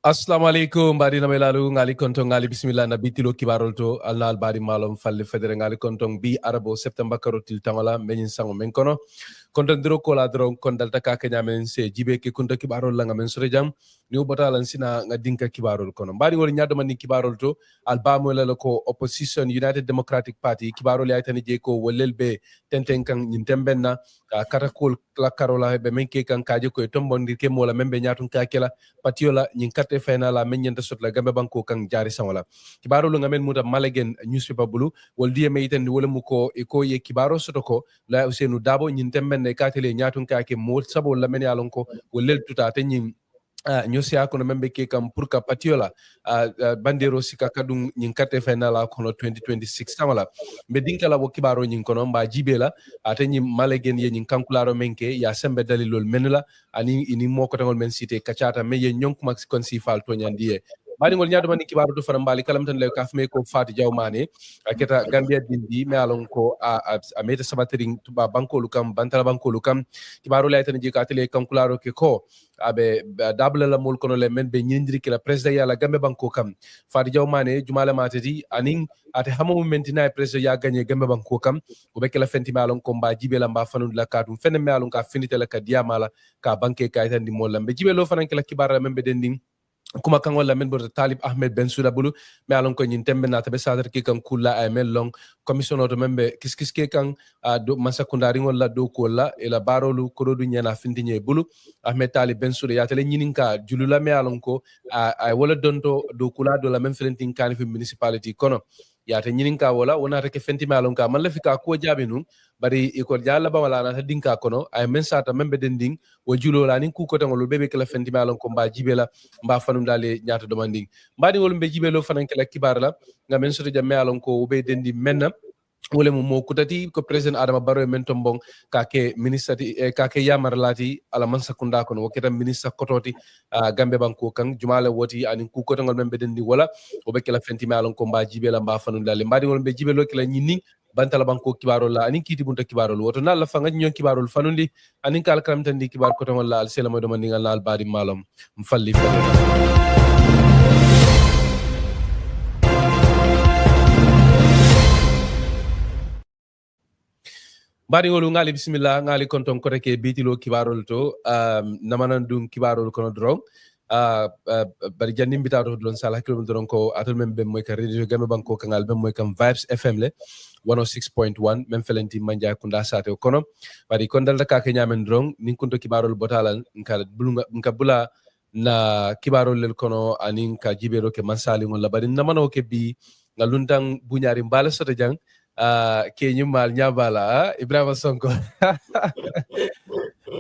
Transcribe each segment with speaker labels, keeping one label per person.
Speaker 1: Assalamu alaikum bari na melalu ngali kontong ngali bismillah na Bitilo kibarol to alna albari malom falle federe ngali kontong bi arabo september karotil tangala menin sango men kono kontong diro ko la dron kon dalta ka kenya men se jibe ke kunta kibarol la ngamen sore jam ni ubata lan sina nga dinka kibarol kono bari wol nyado man ni kibarol to albamo la ko opposition United Democratic Party kibarol ya tani je ko wolelbe tenten kan nyintembenna katakol la karola be menke kan kaje ko tombondir ke mola membe nyatun ka kela patiola nyin karte final la men nyanta sot la gambe banko kan jari sangola kibaro lu ngamen muta malegen newspaper bulu wol die me iten wala mu ko e ko ye kibaro soto ko la Usenu Darboe nyin tembenne katele nyatun ka ke mol sabo la men yalon ko wolel tuta te nyin nyosia kono membe ke kam pour ka patiola bandero sika kadum nyin karte final la kono 2026 tamala be dinkala wo kibaro nyin kono mba jibela ate nyin malegen ye nyin kankularo menke ya sembe dalilol menula ani ini moko tangol men cité kachata me ye nyonk max kon si fal to nyandie bani ngol nyaado mani kibaro do fara mbali kalam tan le kafme ko Fatou Jawmane aketa Gambia dindi me alon ko a meta sabatering tuba banko lukam bantala banko lukam kibaro lay tan jika tele kankularo ke ko abe double la mol kono le men be nyindiri ke la president ya la Gambia banko kam Fatou Jawmane jumala matati aning ate hamo momentina president ya gagné Gambia banko kam o be kala fenti malon ko mba jibela mba fanu la kadum fenne me alon ka finite la ka diamala ka banke ka tan di molam be jibelo fanan ke la kibara men be dending kuma kan wala men bor Talib Ahmed Bensouda bulu me alon ko nyin tembe na tabe sadar ki kan kula ay mel long commissioner to membe kiskis ke kan do masakundari wala do ko la ela barolu ko do nyana findinye bulu Ahmed Talib Bensouda ya tele nyininka julula me alon ko ay wala donto do kula do la men flentin kan fi municipality kono ya te nyininka wala wona take fenti me alon ka man la fika ko jabi nun bari ikol jalla ba wala na dinka kono ay men sata membe dending wo julo la nin ku ko tangol bebe kala fenti me alon ko mba jibela mba fanum dale nyaata domanding mbadi wol mbe jibelo fanan kala kibar la ngamen soto jamme alon ko be dendi menna wole mo kutati ko president Adama Barrow men tombong kake ministre kake yamar lati ala man sakunda kono woketa ministre kototi gambe banko kan jumala woti anin ku ko tangol membe dendi wala o be kala fenti me alon ko mba jibela mba fanum dale mbadi wol mbe jibelo kala nyinni bantala banko kibarol la anin kiti bunta kibarol woto na la fanga nyon kibarol fanundi anin kala kalam tandi kibar ko tangol la al selamo do mandingal la al badi malam mfalli bari ngolu ngali bismillah ngali konton ko reke Bitilo kibarol to namanan dum kibarol kono drong bari jannim bitato don sala kilo don ko atol membe moy ka radio gambe banko kangal be moy kam Vibes FM le 106.1 mem felenti manja kunda sate kono bari kon dal ka nyamen drong nin kunto kibarol botala nkala bulunga nkabula na kibarol lel kono anin ka jibero ke mansali ngol bari namano ke bi ngaluntang bunyari mbala soto jang ke nyumal nyabala Ebrima Sonko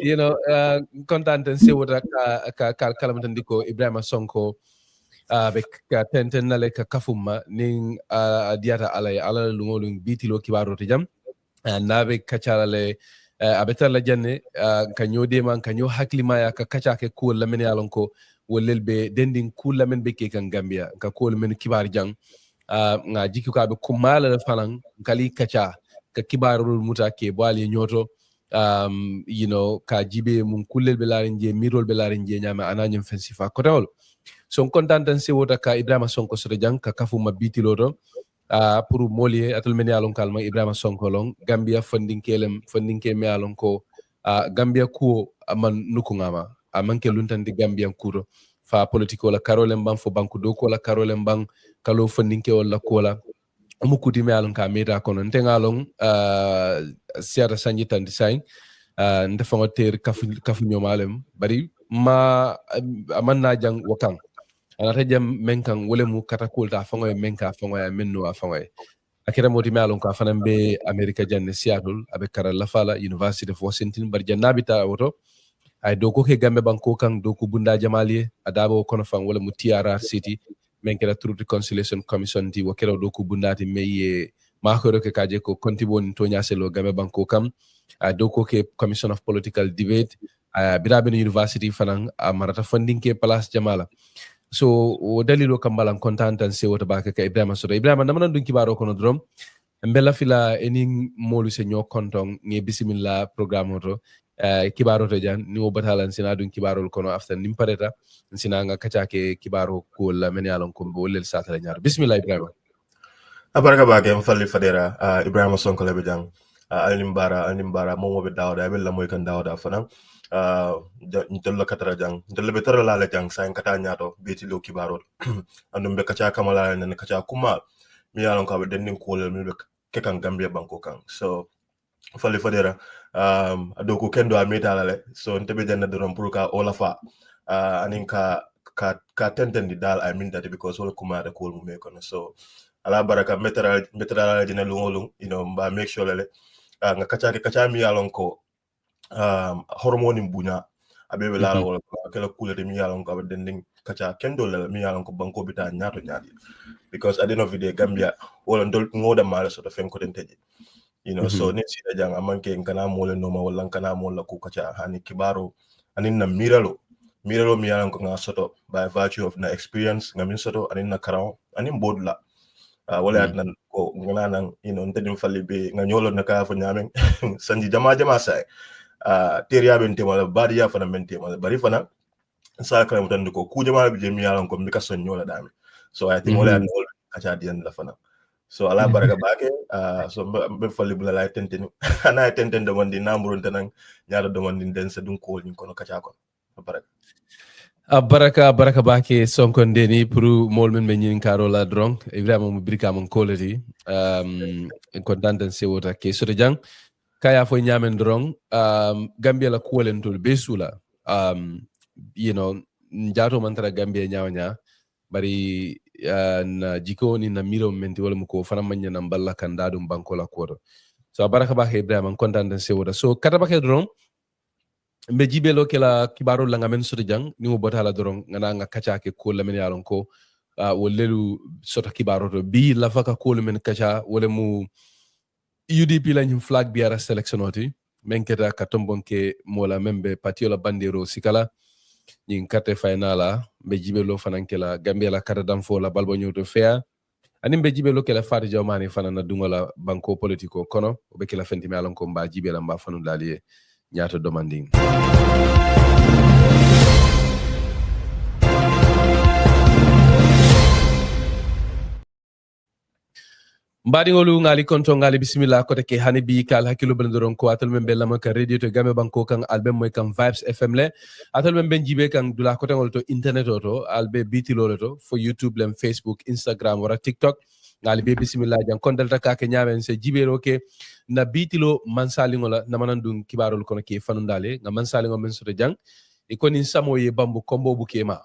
Speaker 1: you know content and see what ka kalamatan diko Ebrima Sonko be ka tenten na le ka kafuma ning diata ala lungolung Bitilo kibaro te jam na be kachala le abetar la janne ka nyode man ka nyo haklima ya ka kacha ke ko la men yalon ko wolel be dending kul la men be ke kan Gambia ka ko men kibar jang nga jikku ka be kumala la falang kali kacha ka kibarul muta ke bwali nyoto you know ka jibe mun kullel be larin je mirol be larin je nyama ananyum fensifa ko tawol son kontantan se wota ka Ebrima Sonko so jang ka kafuma Bitilo do pour molie atul men yalon kalma Ebrima Sonko long Gambia funding ke me yalon ko Gambia ku man nukungama amanke luntandi Gambia kuro fa politiko la karolem bang fo banku do ko la karolem bang kalo funding ke wala kola mukuti me alon ka meta kono ntengalong siata sanjitan design ndefango ter kafu nyomalem bari ma amanna jang wakang anata jam menkan wole mu katakul ta fango menka fango ya menno fango akira moti me alon ka fanan be America janne Seattle abe kara lafala University of Washington bar jannabita woto ay doko ke gambe banko kan doko bunda jamali adabo kono fan wala mu TRR city men kala Truth Reconciliation Commission ti wakero doko bundati meye makoro ke kaje ko kontibon to nyaselo gambe banko kam doko ke Commission of Political Debate biraben university fanan marata funding ke place jamala so o dalilo kambalan kontantan se wota baka ka Ebrima so Ebrima namana dun kibaro kono drom mbela fila enin molu se nyo kontong nge bismillah programme to kibaro to jan ni o batalan sina dun kibarol kono after nim pareta sina nga kacake kibaro ko la men yalon ko bo lel satala ñaar bismillah Ibrahima
Speaker 2: abaraka bake Nfally fadera Ibrahima Sonko lebe jang alimbara momo be dawda be la moy kan dawda fana ntolla katara jang ntolla be tara la jang sa kata nyato Bitilo kibaro andum be kacha kamala nan kacha kuma mi yalon ka be dennin ko le mi be kekan Gambia banko kan so Nfally fadera adoko kendo ameta la so ntebe janna doron pour ka olafa anin ka tenten dal I mean that because all kuma da ko mu me kono so ala baraka metara dina lungolung mba make sure lele nga kacha mi yalon ko hormone mbunya abebe lala wala kala kulere mi yalon ko dending kacha kendo lele mi yalon ko banko bita nyato nyaadi because at the end of the day Gambia wala ndol ngoda mala so to fen ko denteje so ne si jang amanke kana mole no ma wala kana mola ku kacha hani kibaro anin na miralo mi yalon ko nga soto by virtue of na experience ngamin soto anin na karaw anin bodla wala nan ko ngana nan ntedim Nfally be nga nyolo naka fa nyamen sanji jama say teriya ben temala badiya fana men temala bari fana sa kala mutan ko ku jama be jemi yalan ko mika son nyola dami so I think wala nan kacha dian la fana so ala baraka bake so be Nfally bula lay tenten ana tenten de wandi namburun tanan nyaado de wandi den sa dun ko ni kono kacha ko baraka
Speaker 1: baraka bake Sonko ndeni pour mol men be nyin karola drong Ibrahima mo brika mon kolati ko dandan sewota ke so jang kaya fo nyamen drong Gambia la kuolen tol besula njato mantara Gambia nyawnya bari na jiko ni na miro menti wala mu ko fana manya na mballa kan dadum banko la kodo so baraka bake Ibrahima kon dandan sewota so kata bake drong mbe jibelo kela kibaro la ngamen soto jang ni mo botala dorong ngana nga kacha ke ko la men yalon ko wolelu soto kibaro to bi la faka ko men kacha wala mu UDP la nyim Flagbearer Selection oti men keta katombon ke mola membe patiola bandero sikala nyin karte finala mbe jibelo fanan kela Gambia la kata dam fo la balbo nyoto fea ani mbe jibelo kela Fatou Jawmani fanan na dungola banko politiko kono be kela fenti me alon ko mba jibela mba fanu daliye ñaata demanding mbaɗigolu ngali konto ngali bisimilla kote ke hani bi kal hakkilo bendoron ko atol men bellama ka radio to game banko kan albe moy kan Vibes FM le atol men ben jibe kan dula kote ngol to internet to albe Bitilo to fo YouTube lem Facebook Instagram wara TikTok ngali be bisimilla jan kondalta ka ke nyamen se jibero ke na Bitilo mansalingola na manandun kibarol kono ke fanundale nga mansalingo men soto jang e ko nin samo ye bambu kombo bukema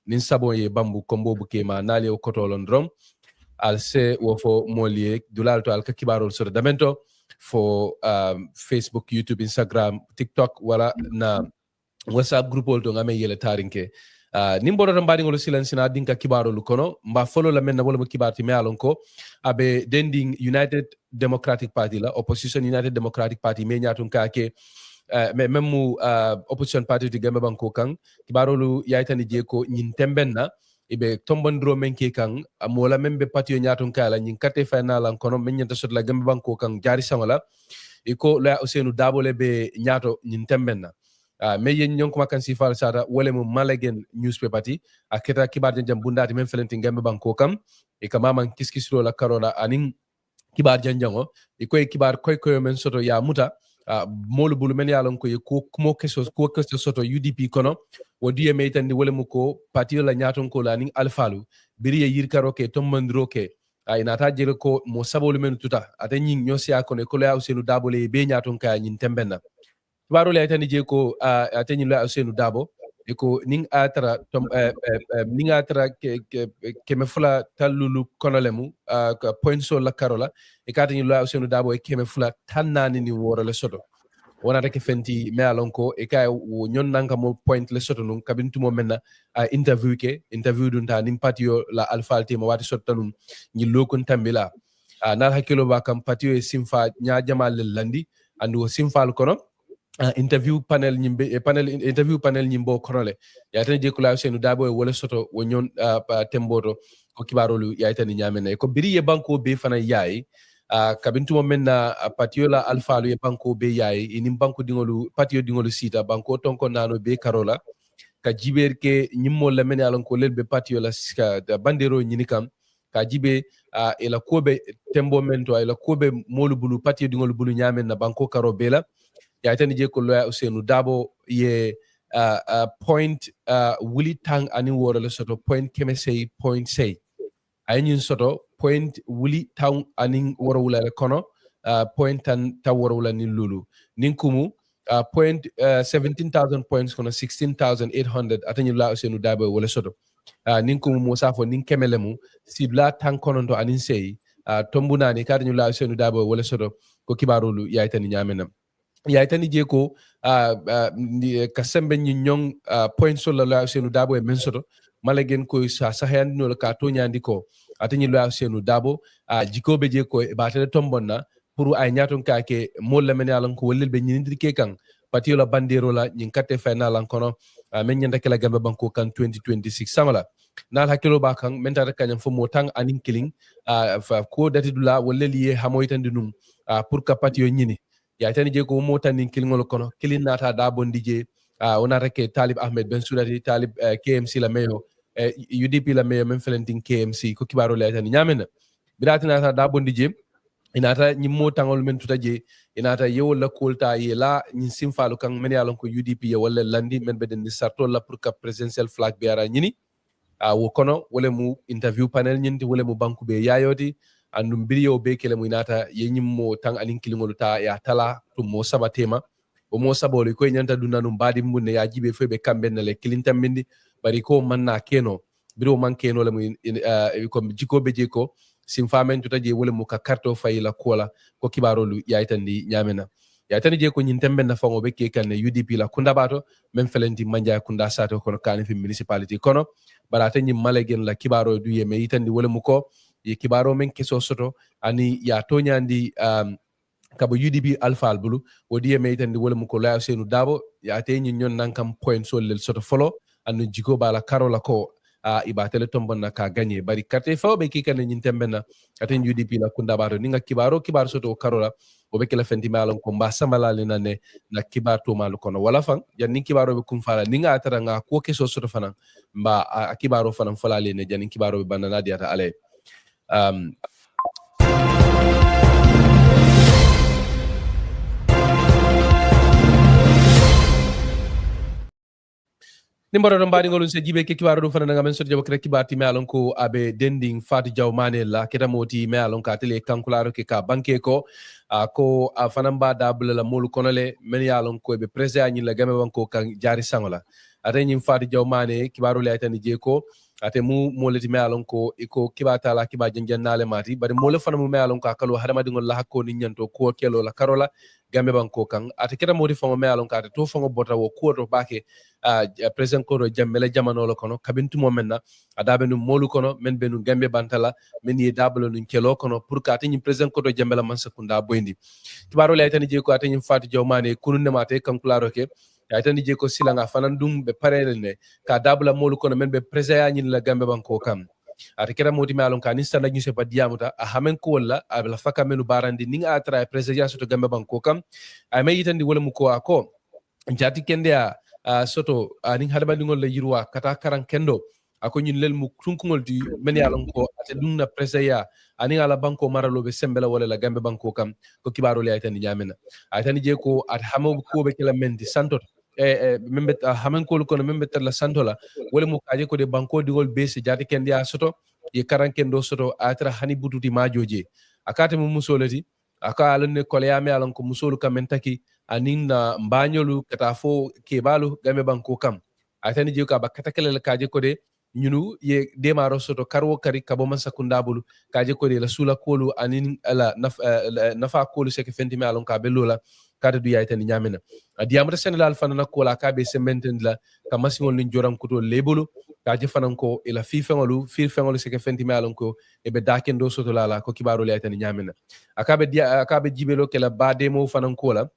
Speaker 1: nin sabo ye bambu kombo bukema nali o kotolon drom al se wo fo molie dulal to al ka kibarol soto damento fo Facebook YouTube Instagram TikTok wala na WhatsApp group to ngame yele tarinke nimboro mbadi ngolo silansina dinka kibaro lukono mba follow la men na wala mo kibarti me alon ko abe dending United Democratic Party la opposition United Democratic Party me nyatun ka ke même mu opposition party di gambe banko kan kibaro lu yaitani je ko nyin tembenna ibe tombondro men ke kan amola membe party nyatun ka la nyin kate final an kono men nyanta sot la gambe banko kan jari sangola iko la Ousainou Darboe le be nyato nyin tembenna mais yen ñon kuma kan si fal sata wala mu Malagen newspaper ti aketa kibar jam bundati men felenti ngambe banko kam e kama man kiskisro la karola anin kibar janjango e koy kibar koy men soto ya muta molu bulu men yalon ko ko mo keso soto UDP kono wodi e meytandi wala mu ko parti la nyaton ko la nin alfalu biri e yirkaro ke tommandro ke inata jere ko mo sabolu men tuta ata nyin nyosia ko ne ko la Ousainou Darboe be nyaton ka nyin tembenna baro le tani je ko atani la Ousainou Darboe e ko ning atra ning atra ke me fula talulu konolemu point so la karola e katani la Ousainou Darboe ke me fula tannani ni wora le soto wonata ke fenti me alon ko e kay wo nyon nanka mo point le soto nun kabintu mo menna interview dun ta nim patio la alfalti mo wati soto nun ni lokon tambila nal hakilo ba kam patio e simfa nya jamal landi andu simfal kono interview panel nyimbo konole ya tan je kula Ousainou Darboe wala soto wonyon temboto ko kibarolu ya tan nyamene ko biri ye banko be fana yayi kabintumo men na patiola alfalu e banko be yayi inim banko dingolu patio dingolu sita banko tonko nano be karola ka jiber ke nyimmo la men alon ko lelbe patiola ska da bandero nyini kam ka jibe ela kobe tembo mento ela kobe molu bulu patio dingolu bulu nyamen na banko karo bela ya tani je ko loya Ousainou Darboe ye point wuli tang ani woro le soto point kemesey point say ayñin soto point wuli taw anin woro wulale kono point tan taw woro wula nin lulu nin kumu point 17,000 points kono 16,800 atañin la Ousainou Darboe wala soto nin kumu mo safo nin kemele mu sibla tan kononto anin sey tombunani kadañu la Ousainou Darboe wala soto ko kibarulu yaytani ñamenam yaytani je ko ka sembe ñi ñong point solla la Ousainou Darboe men soto malagen ko sa sahayandino ka to ñandi ko atani lo Ousainou Darboe jikobe je ko batale tombonna pour ay ñaton ka ke mol lamene alan ko wollel be ñindir ke kan patiola bandero la ñin katte final an kono men ñanda kala Gambia banko kan 2026 samala nal hakilo ba kan men tata kanyam fo mo tang anin killing fa ko dati dula wollel ye hamoytandi num pour ka patio ñini ya tani je ko mo tan nin kilingol kono kilin nata da bondi je onata ke Talib Ahmed Bensouda Talib KMC la meyo UDP la meyo men felentin KMC ko kibaro la tani nyamena birati nata da bondi je inata nyimmo tangol men tuta je inata yewol la kolta ye la nyin simfalu kan men yalon ko UDP ye wala landi men be den sarto la pour ka presidential Flagbearer ñini wo kono wala mu interview panel ñinti wala mu banku be yayoti andum biriyo be kele mu inata ye nyimmo tang anin kilingol ta ya tala tum mo sabatema o mo saboli ko nyanta dunanum badi munne ya jibe febe kambe na le kilintam mindi bari ko manna keno biro man keno le mu ko jikobe je ko simfamen tuta je wala mu ka karto fayila kola ko kibarolu yaytandi nyamena yaytani je ko nyintembe na fango be ke kan UDP la kunda bato men felenti manja kunda sato kono kan fi municipality kono barata nyim malegen la kibaro du yeme yitandi wala mu ko ye kibaro men keso soto ani ya tonyandi kabo UDP alfa albulu wodi yeme yitandi wala mu ko la Ousainou Darboe ya te nyon nankam point sol lel soto folo anu jiko bala karola ko ibatele tombonna ka gagné bari carte fawbe ki kan nyin tembena aten UDP la kunda bato ninga kibaro soto karola o be kala fenti malon ko mba samalale nane na kibar to malu kono wala fan janni kibaro be kum fala ninga atara nga ko keso soto fanan mba kibaro fanan falale ne janni kibaro be banana diata ale nimbaro don badi ngolun se jibe ke kibaru do fana nga men so jabo kre kibati me alon ko abe dending Fatou Jaw Manneh la keta moti me alon ka tele kankularo ke ka banke ko ko fanamba dabule la molu konole men yalon ko be president ni la game banko kan jari sangola ate nyim Fatou Jaw Manneh kibaru le tani je ko ate mu moleti me alon ko iko kibata la kiba janjannale mati bari mole fana mu me alon ko akalo hadama dingol la hakko ni nyanto ko kelo la karola gambe banko kan ate keta modi fango me alon ka ate to fango bota wo ko to bake president ko jammele jamano lo kono kabintu mo menna adabe no molu kono men benu gambe bantala men ye dablo nun kelo kono pour ka ate nyim president ko jammela man sakunda boyndi kibaro le tani je ko ate nyim Fatou Jaw Manneh kunun ne mate kankularo ke aytani je ko silanga fanan dum be parele ne ka dabla molu kono men be presaya nyin la gambe banko kam ata kera moti malon ka ni standa nyu se pa diamuta a hamen ko wala abla faka menu barandi ninga atra presaya soto gambe banko kam ay may yitandi wala mu ko ako jati kende soto ning hadabandi ngol la yirwa kata karan kendo ako ñun lel mu tunkungol di men yalon ko ate dunna presaya ani ala banko maralo be sembela wala la gambe banko kam ko kibaro le aytani nyamena aytani je ko at hamo ko be kala mendi santot membe hamen ko ko membe ter la santola wala mu kaje ko de banko digol be se jati kende ya soto ye karan kendo soto atra hani bututi majoje akate mu musolati aka alon ne kole yame alon ko musolu kam taki anin na mbanyolu kata fo kebalu gambe banko kam aytani je ko ba katakele kaje ko de ñunu ye demaro soto karwo kari kabo man sakunda bulu kaje ko de la sula kolu anin ala nafa kolu seke fenti me alon ka belola kada du yaytani nyamena diamata senelal fanana kola ka be sementen la ka masingol ni joram kuto lebulu kaje fanan ko ila fifengolu seke fenti me alon ko e be daken do soto lala ko kibaro yaytani nyamena akabe jibelo kala bademo fanan kola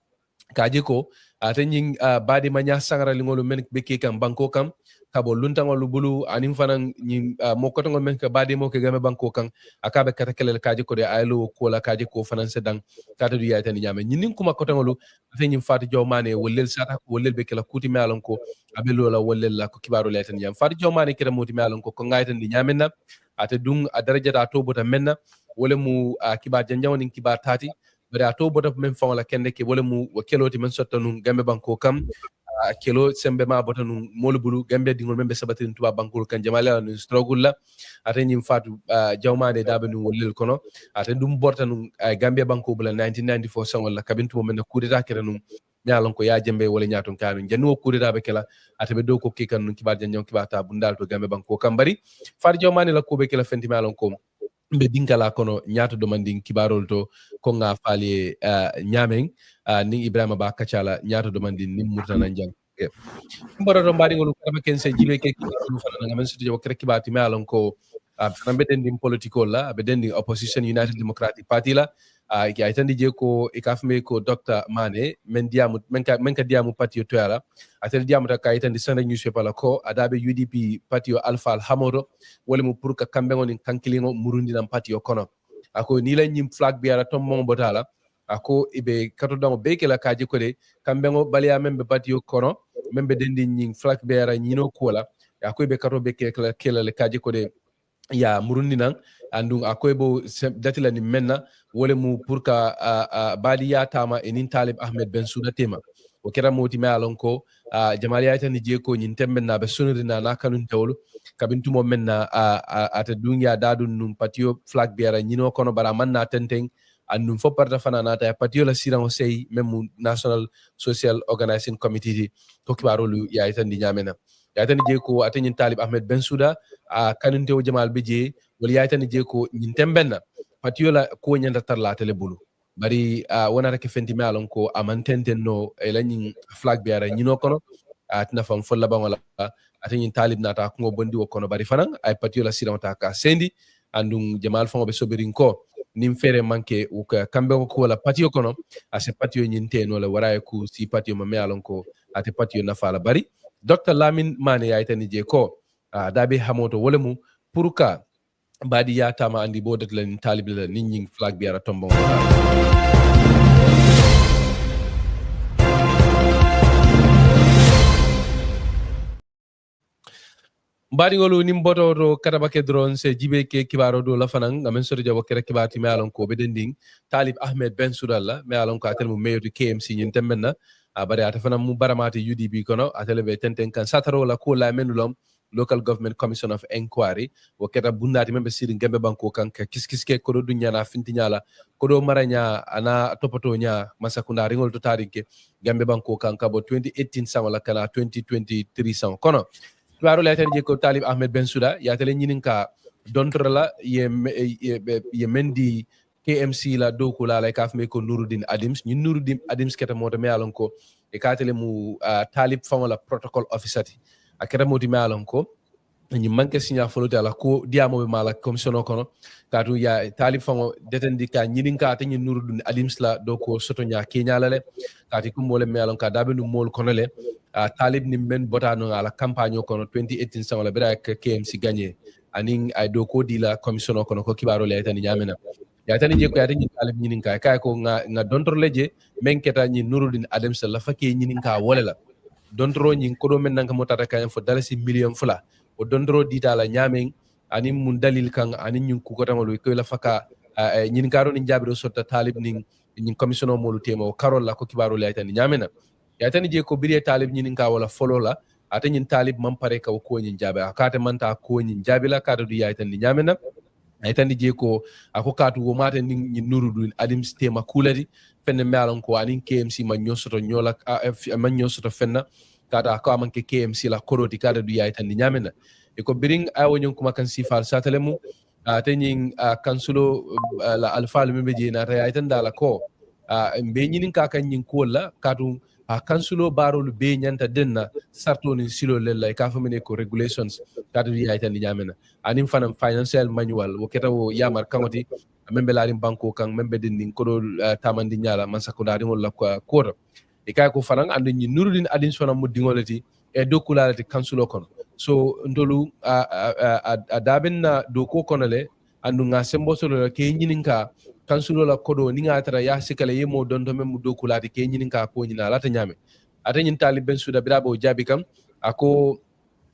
Speaker 1: kaje ko atanyin badi manya sangara lingolu men be ke kam banko kam kabo luntangol bulu anin fanan ni mokotongol men ka bade mo ke game banko kan akabe katakelel kaje ko de aylo ko la kaje ko fanan sedan kata du yaita ni nyame nyinin kuma kotongolu fe nyim Fatou Jawmane wollel sata ko wollel be kala kuti me alon ko abe lola wollel la ko kibaro yaita ni nyam Fatou Jawmane kira moti me alon ko ngaita ni nyamenna ate dung a daraja da to bota menna wole mu kiba janjawni kiba tati bare a to bota men fawla kende ke wole mu keloti men sottanu gambe banko kam kelo sembe ma bota nun molbulu gambe dingol membe sabatin tuba bankul kan jamala nun struggle la ate nyim Fatou Jawmane dabe nun wollel kono ate dum borta nun Gambia banko bula 1994 sangol la kabintu men kudeta kere nun nyalon ko ya jembe wala nyaton kanu janno kudeta be kala ate be do ko kikan nun kibar janjong kibata bundal to Gambia banko kam bari Fatou Jawmane la ko be kala fenti malon ko mbe dinkala kono nyato domandin kibarol to ko nga faali nyamen ni Ibrima ba kacala nyato domandin ni murtana jang mboro do mbadi ngol kama kense jibe ke kibarol fana nga men suti wakre kibati malon ko fana be dendim political la be dendim opposition United Democratic Party la ki ay tandi je ko e kafme ko Dr Manneh men ka diamu parti to yala atel diamu ta kay tandi Sunday newspaper la ko adabe UDP parti Alpha Hamodo wala mu pour ka kambe ngoni kankilingo murundi nam parti kono ako ni la nyim Flagbearer tom mon botala ako ibe katodango beke la kaji ko de kambe ngo baliya membe parti kono membe dendi nyim Flagbearer nyino kola ako ibe kato beke la kela le kaji ko de ya murundi nan andung akoy bo datila ni menna wole mu pour ka badi ya tama enin Talib Ahmed Bensouda tema o kera moti me alon ko jamaliya tan je ko nyin tembe na be sunurina na kanun tawlu kabintu mo menna ata dunya dadun num patio Flagbearer nyino kono bara man na tenteng andum fo parta fana na ta patio la siran o sey même National Social Organizing Committee to kibarolu ya tan di nyamena ya tan je ko atanyin Talib Ahmed Bensouda kanun tew jamal beje wala ya tan je ko nyin tembenna patio la ko nyanda tarla tele bulu bari wona rek fenti me alon ko amantenten no e lañin Flagbearer nyino kono atina fam folla bangola atanyin Talib nata ko bondi wo kono bari fanan ay patio la siramata ka sendi andum jamal famo be soberin ko nim fere manke o kambe ko wala patio kono ase patio nyinte no le wara ko si patio me alon ko ate patio na fala bari Dr Lamin Manneh ya tani je ko dabe hamoto wala mu puruka badi ya tama andi bodat lan Talib la ninyin Flagbearer tombo mbadi ngolu nim boto do katabake drone se jibe ke kibaro do la fanan ngamen sori jabo kere kibati me alon ko be dending Talib Ahmed Bensouda la me alon ko atel mu mayor du KMC nyin tembenna bari ata fanan mu baramati UDP kono atel be tenten kan sataro la ko la menulom Local Government Commission of Inquiry waketa bundati membe siri ngembe banko kan ka kiskiske ko do dunya na fintinyala ko do maranya ana topoto nya masakunda ringol to tarinke ngembe banko kan ka bo 2018 sawala kana 2023 saw kono tuaro la tan je ko Talib Ahmed Bensouda ya tele nyinin ka dontor la ye mendi KMC la do ko la kaf me ko Nuruddin Adams ni Nuruddin Adams keta moto me alon ko e katele mu Talib fangola protocol officer ti akere moti me alon ko ni manke signa folote ala ko diamo be mala commission kono katu ya Talib fango detendi ka nyinin ka tan ni Nuruddin Adams la do ko soto nya Kenya la le kati kum mole me alon ka dabe no mol kono le Talib ni men botano ala campagne kono 2018 sa wala bira KMC gagné aning ay do ko di la commission kono ko kibaro le tan nyamena ya tan je ko ya tan Talib nyinin ka kay ko nga dontor leje men keta ni Nuruddin Adams la faké nyinin ka wala la dontoro nyin ko do men nanga motata kay fo dalasi million fula o dondoro dita la nyamen ani mun dalil kan ani nyin ku ko tamalo ko la faka nyin karo ni jabi do sotta Talib nyin commission mo lu tema o karol la ko kibaro le tan nyamena ya tan je ko biri Talib nyin ka wala follow la ata nyin Talib man pare ka ko nyin jabe akata manta ko nyin jabi la kata du ya tan nyamena ay tan je ko ako katu wo mata nyin Nuruddin Adams tema kulati fenne melon ko anin KMC man nyosoto nyola man nyosoto fenna kata ko amanke KMC la koroti kata du yaay tan nyamena e ko biring ay wonyon kuma kan sifal satelemu tanyin kansulo la alfal membe je na yaay tan dala ko be nyinin ka kan nyin ko la katu kansulo barol be nyanta denna sarto ni silo lella ka famene ko regulations kata du yaay tan nyamena anin fanam financial manual wo keta wo yamar kamoti membe larin banko kan membe dindin ko do tamandi nyala man sakunda dingol la ko e kay ko fanan ande ni Nuruddin Adams fana mo dingolati e dokulalati kansulo kono so ndolu a daben na doko konole andu nga sembo solo ke nyininka kansulo la kodo ni nga tara ya sikale yemo don to mem doku lati ke nyininka ko nyina lata nyame ata nyin tali Bensouda birabo jabi kam ako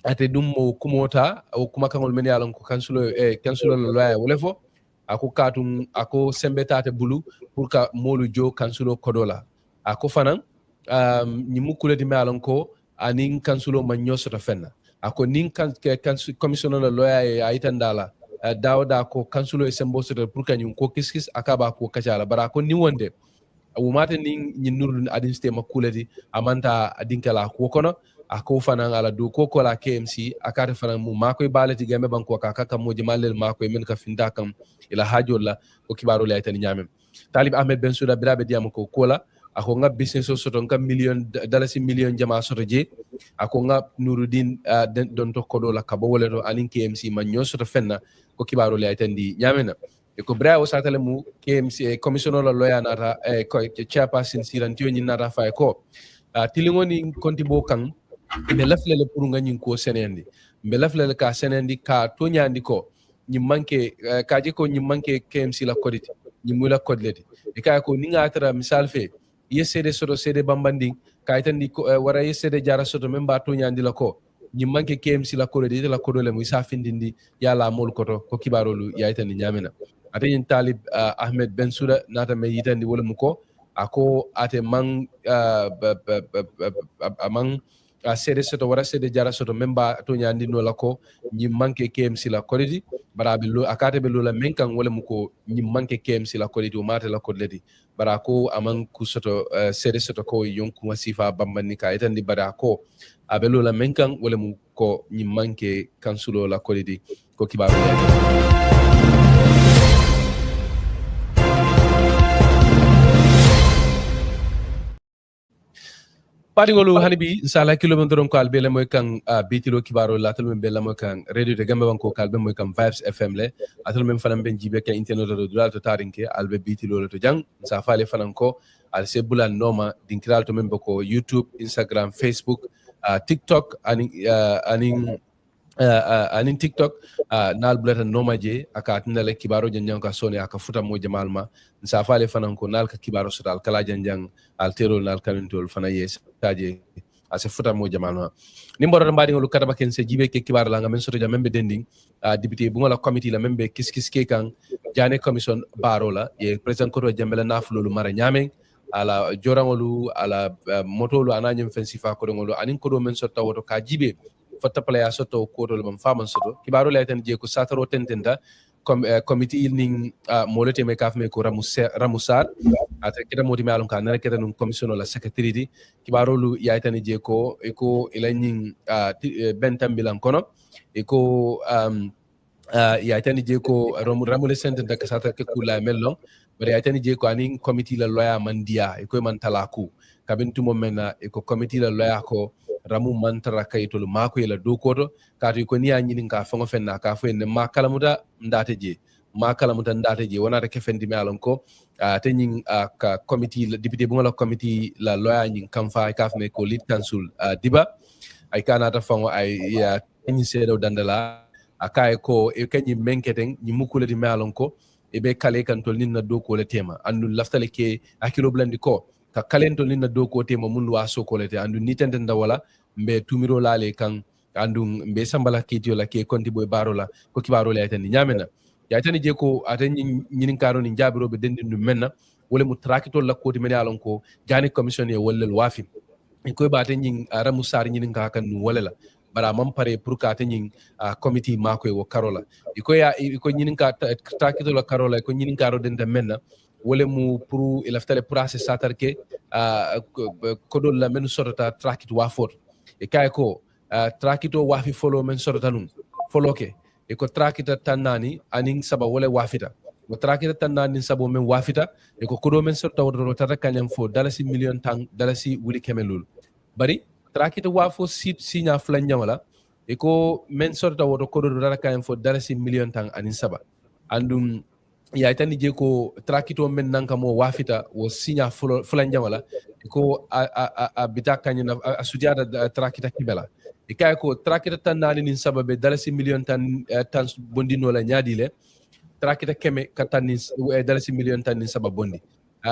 Speaker 1: ate dum mo kumota o kuma kangol men yalon ko kansulo la loya wolefo ako katum ako sembetate bulu pour ka molu jo kansulo kodola ako fanan nyimu kuledi me alon ko anin kansulo manyo sota fenna ako nin commissioner la loya e aitandala dawda ko kansulo e sembo sota pour ka nyum ko kiskis akaba ko kacala bara ko ni wonde wumata nin nurun adin stema kuledi amanta adinkala ko kono ako fanan ala do ko la KMC akata fanan mu makoy balati game banko kaka mo jamalel makoy men ka finda kam ila hajolla ko kibaro lay tan nyamem talib Ahmed Bensouda birabe diam ko kola ako nga business soto nga million jama soto je ako nga Nurudin don to kodo la kabo wala to alin KMC man nyo soto fenna ko kibaro lay tan di nyamena ko bra o satale mu KMC commissioner la lawyer nata ko chairperson sirantiyo nyi nata fay ko tilingoni konti bo kan mbe laflele pour nga ñing ko senendi mbe laflele ka senendi ka to ñandi ko ñi manke kaje ko ñi manke KMC la koditi ñi mula kodleti e kay ko ni nga tara misal fe yesede soto sede bambandi kay tan di wara yesede jara soto memba to ñandi la ko ñi manke KMC la koditi la kodole mu isa findindi yala mol koto ko kibarolu yaytan ni ñamena ate ñin talib Ahmed Bensouda nata me yitandi wala mu ko ako ate man amang sede soto wara sede jara soto memba to nyandi no lako ñi manke KMC la koditi barabe lo akate be lo la menkan wala muko ñi manke KMC la koditi o mate la kodleti barako aman ku soto sede soto ko yonku wasifa bambani ka etandi barako abe lo la menkan wala muko ñi manke kansulo la koditi ko kibaro Paringolu hanibi inshallah kilometer ko albe le moy kan bitilo kibaro latal men bella moy kan radio de Gambia banko kalbe moy kan Vibes FM le atal men fanam ben jibe kan internet do dal to tarinke albe bitilo le to jang sa fale fanan ko al se bulan noma dinkiral to men bako YouTube, Instagram, Facebook, TikTok anin TikTok nal bulata noma je aka tinale kibaro janjang ka sone aka futa mo jamal ma sa fale fanan ko nal ka kibaro sotal kala janjang al terol nal kanintol fana yes taje ase futa mo jamal ma nimboro mbadi ngolu kataba ken se jibe ke kibaro la ngamen soto jamembe dending député bu ngola committee la membe kiskis ke kan jane commission barola ye president ko jambela nafulu mara nyamen ala jorangolu ala motolu ananyem fensifa ko ngolu anin ko do men sotta woto ka jibe fotta playa soto ko do bam faman soto kibaro la tan je ko sataro tentenda committee ning molete me kaf me ko ramusar ata kita moti me alon ka nara kita nun commission la secretary kibaro lu ya tan je ko e ko ilanin bentam bilan kono e ko ya tan je ko ramule sententa ka sata ke kula mello bari ya tan je ko anin committee la loya mandia e ko man talaku kabintu mo mena e ko committee la loya ko ramu mantara kayitol mako yela dokoto kati ko niya nyinin ka fango fenna ka fo en ma kalamuta ndate je wonata kefendi me alon ko tenin ka committee la député bu ngala committee la lawyer nyin kamfa ka fme ko lead council diba ay kanata fango ay ya tenin sedo dandala akay ko e kanyi menketen nyi mukule di me alon ko e be kale kan tol ninna doko le tema andu laftale ke akilo blandi ko ka kalento linna do ko tema mundu wa sokolete andu nitende ndawala mbe tumiro lale kan andu mbe sambala kitio la ke konti boy barola ko kibaro la tan nyamena ya tan je ko atan nyinin karo ni jabiro be dendi ndu menna wala mu trakito la ko timene alon ko jani commission e wala wafi ko ba tan nyin ramu sar nyinin ka kan nu wala la bara mam pare pour ka tan nyin committee mako e wo karola iko nyinin ka trakito la karola ko nyinin karo denda menna wole mu pour ilaftale process satarke kodol la men sorota trakit wa fot e kay ko trakito wa fi follow men sorota num foloke e ko trakita tanani anin saba wole wafita mo trakita tanani sabo men wafita e ko kodo men sorota wodo tata kanyam fo dalasi million tang dalasi wuli kemelul bari trakita wa fo sinya flanyamala e ko men sorota wodo kodo tata kanyam fo dalasi million tang anin saba andum ya itani je ko trakito men nanka mo wafita wo sinya fulan jamala ko a bita kanyina a sujada trakita kibela ikay ko trakita tan nani nin sababe dalasi million tan bondino la nyaadile trakita keme katani dalasi million tan nin sabab bondi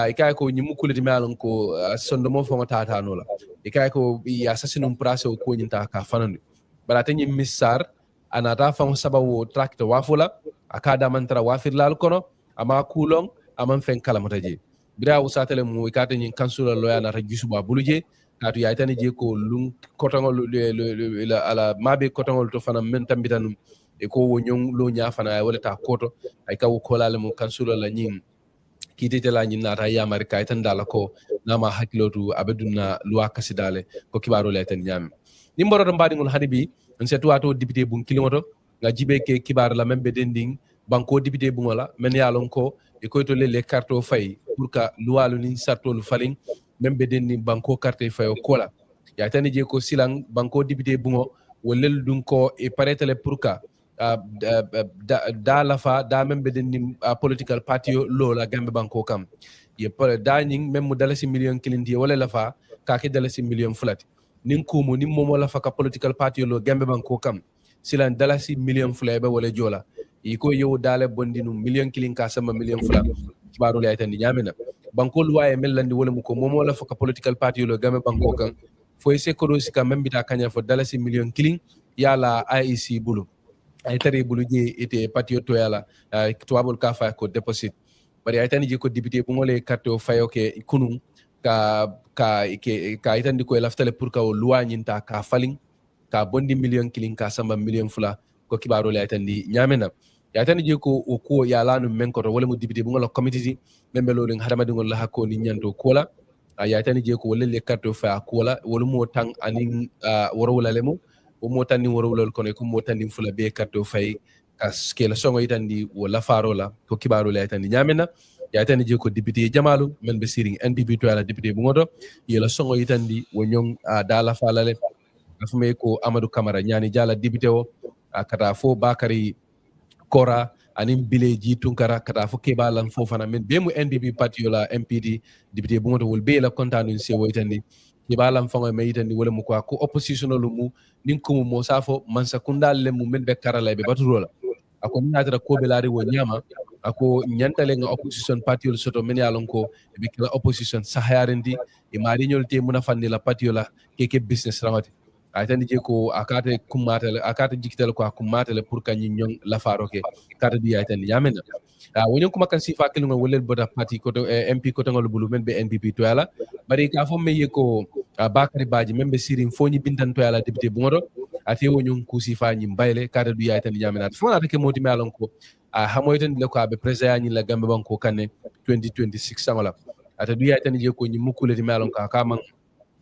Speaker 1: ikay ko nyimu kuliti malon ko sondomo fo tata no la ikay ko ya sasinum praso ko nyinta ka fanandi bala tan missar anata fa sababu trakita wafula akada mantara wafir lal kono ama kulong aman fen kala mata je bira usatele mu ikata nyin kansula loya na rajisuba buluje katu ya tani je ko lung kotangol ala mabe kotangol to fana men tambitanum e ko wonyon lo nya fana wala ta koto ay kaw ko la mu kansula la nyin kitete la nyin nata ya mari kay tan dala ko nama hakilotu abeduna luwa kasidale ko kibaro le tan nyam ni mboro do mbadi ngol hadibi on se tuwato député bun kilimoto nga jibe ke kibar la membe dending banko député bungola men yalon ko e koyto le carte fay pour ka luwalu ni sartolu falin membe denni banko carte fay o kola ya tani je ko silang banko député bungo wolel dun ko e paretele pour ka da lafa da membe denni political party lo la gambe banko kam ye da nying mem dalasi million kilindi wala lafa ka ke dalasi million fulati nin kumu nin momo lafa ka political party lo gambe banko kam silan dalasi million fulay be wala jola iko yow dale bondinu million kilin ka sama million fula kibaru lay tan nyamena banko luwaye mellandi wala mu ko momo la faka political party lo game banko kan fo ese ko dosi ka membita kanya fo dalasi million kilin yala IEC bulu ay tare bulu je ete party to yala tuwabul ka fa ko deposit bari ay tan je ko député bu ngole carte o fayo ke kunun ka itandi ko laftale pour ka o luwa nyinta ka falin ka bondi million kilin ka sama million fula ko kibaro lay tan nyamena ya tan je ko o ko ya lanu men ko to wala mo député bu ngala committee membe lo den hadama dingol la hakko ni nyanto kola ya tan je ko wala le carte fa kola wala mo tan anin woro wala lemo o mo tan ni woro wala ko ne ko mo tan ni fula be carte fay kas ke la songo itandi wala farola ko kibaro lay tan nyamena ya tan je ko député jamalu men be siring NPP to ala député bu ngodo yela songo itandi wo nyong dala falale afume ko Amadou Camara nyani jala député o kata fo Bakary Kora anin bileji tunkara kata fo kebalan fo fana men be mu NDP party la MPD député bu ngoto wol be la contane se woytandi kebalan fango me yitandi wala mu ko opposition lu mu nin ko mo safo man sakundal le mu men be karala be baturola ako minatara ko be laari wo nyama ako nyantale nga opposition party ol soto men yalon ko be kala opposition sahayarendi e mari nyolte muna fandi la party la keke business ramati ay tan je ko akate kummatale akate jikitel ko kummatale pour ka nyong la faroke kata di ay tan yamena woni kuma kan sifa kelunga wolel bota party ko MP ko tangol bulu men be NPP to yala bari ka fo me yeko Bakary Badji membe sirin fo nyi bindan to yala député bu ngodo ate woni ku sifa nyi bayle kata du ay tan yamena fo na take moti malon ko hamoyten le ko abe president nyi la gambe banko kanne 2026 samala ata du ay tan je ko nyi mukuleti malon ka man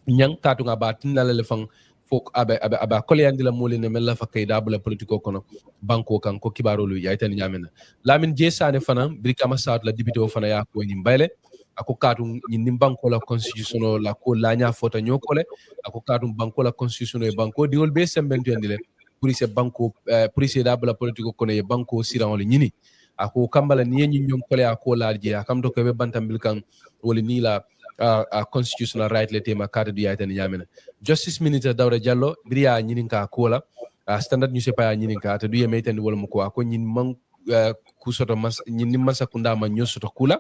Speaker 1: nyang katu nga batin la le fang fok abe kolyandi la molene mel la fakay dabula politiko kono banko kan ko kibaro lu yaytan nyamena lamin jesane fana brikama saat la député o fana ya ko nyim bayle ako katu nyim banko la constitution la ko la nya fota nyokole ako katu banko la constitution e banko diol be sembenti andile pour se banko pour se dabula politiko kono e banko siran wala nyini ako kambala ni nyi nyom kole ako larje akam do ko be bantambil kan wala ni la constitutional right le tema carte du yaytan yamena justice minister Dawda Jallo biriya nyininka kola standard newspaper nyininka to du yemeten wala muko ko nyin man ku soto mas nyin masa kunda man nyosoto kula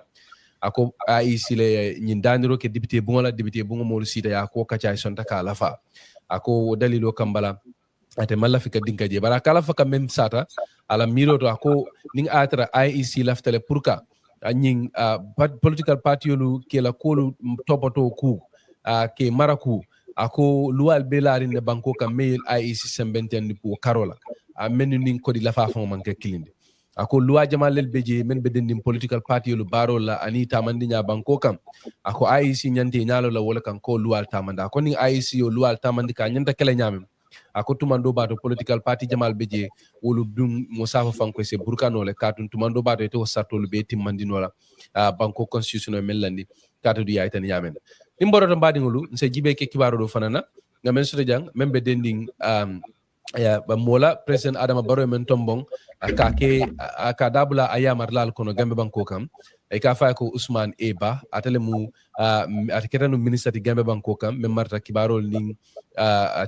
Speaker 1: ako IEC le nyin daniro ke député bungo mo sita ya ko kacha sonta kala fa ako dalilo kambala ate malla fika dinka je bara kala fa kam sata ala miro to ako ning atra IEC laftale pourka anyin political party lu ke la kolu topoto ku ke maraku ako luwal belari ne banko ka mail IEC sembenten pour karola menu nin ko di lafa fa man ke kilinde ako luwa jamalel beje men be dendim political party lu barola ani tamandinya banko kam ako IEC nyante nyalo la wala kan ko luwal tamanda ko ni IEC yo luwal tamandi ka nyanta kala nyamem ako tumando bato political party jamal beje wolu dum musafa fanko se burkano le katun tumando bato to sartolu be timmandinola banko constitutional melandi katu du yaitan yamen nimboro to mbadi ngulu nse jibe ke kibaro do fanana ngamen so jang membe dending ya ba mola president adama baro men tombong aka dabula ayamar lal kono gambe banko kam e ka fa ko Ousmane Eba atele mu ataketanu ministre ti gambe banko kam men marta kibarol ning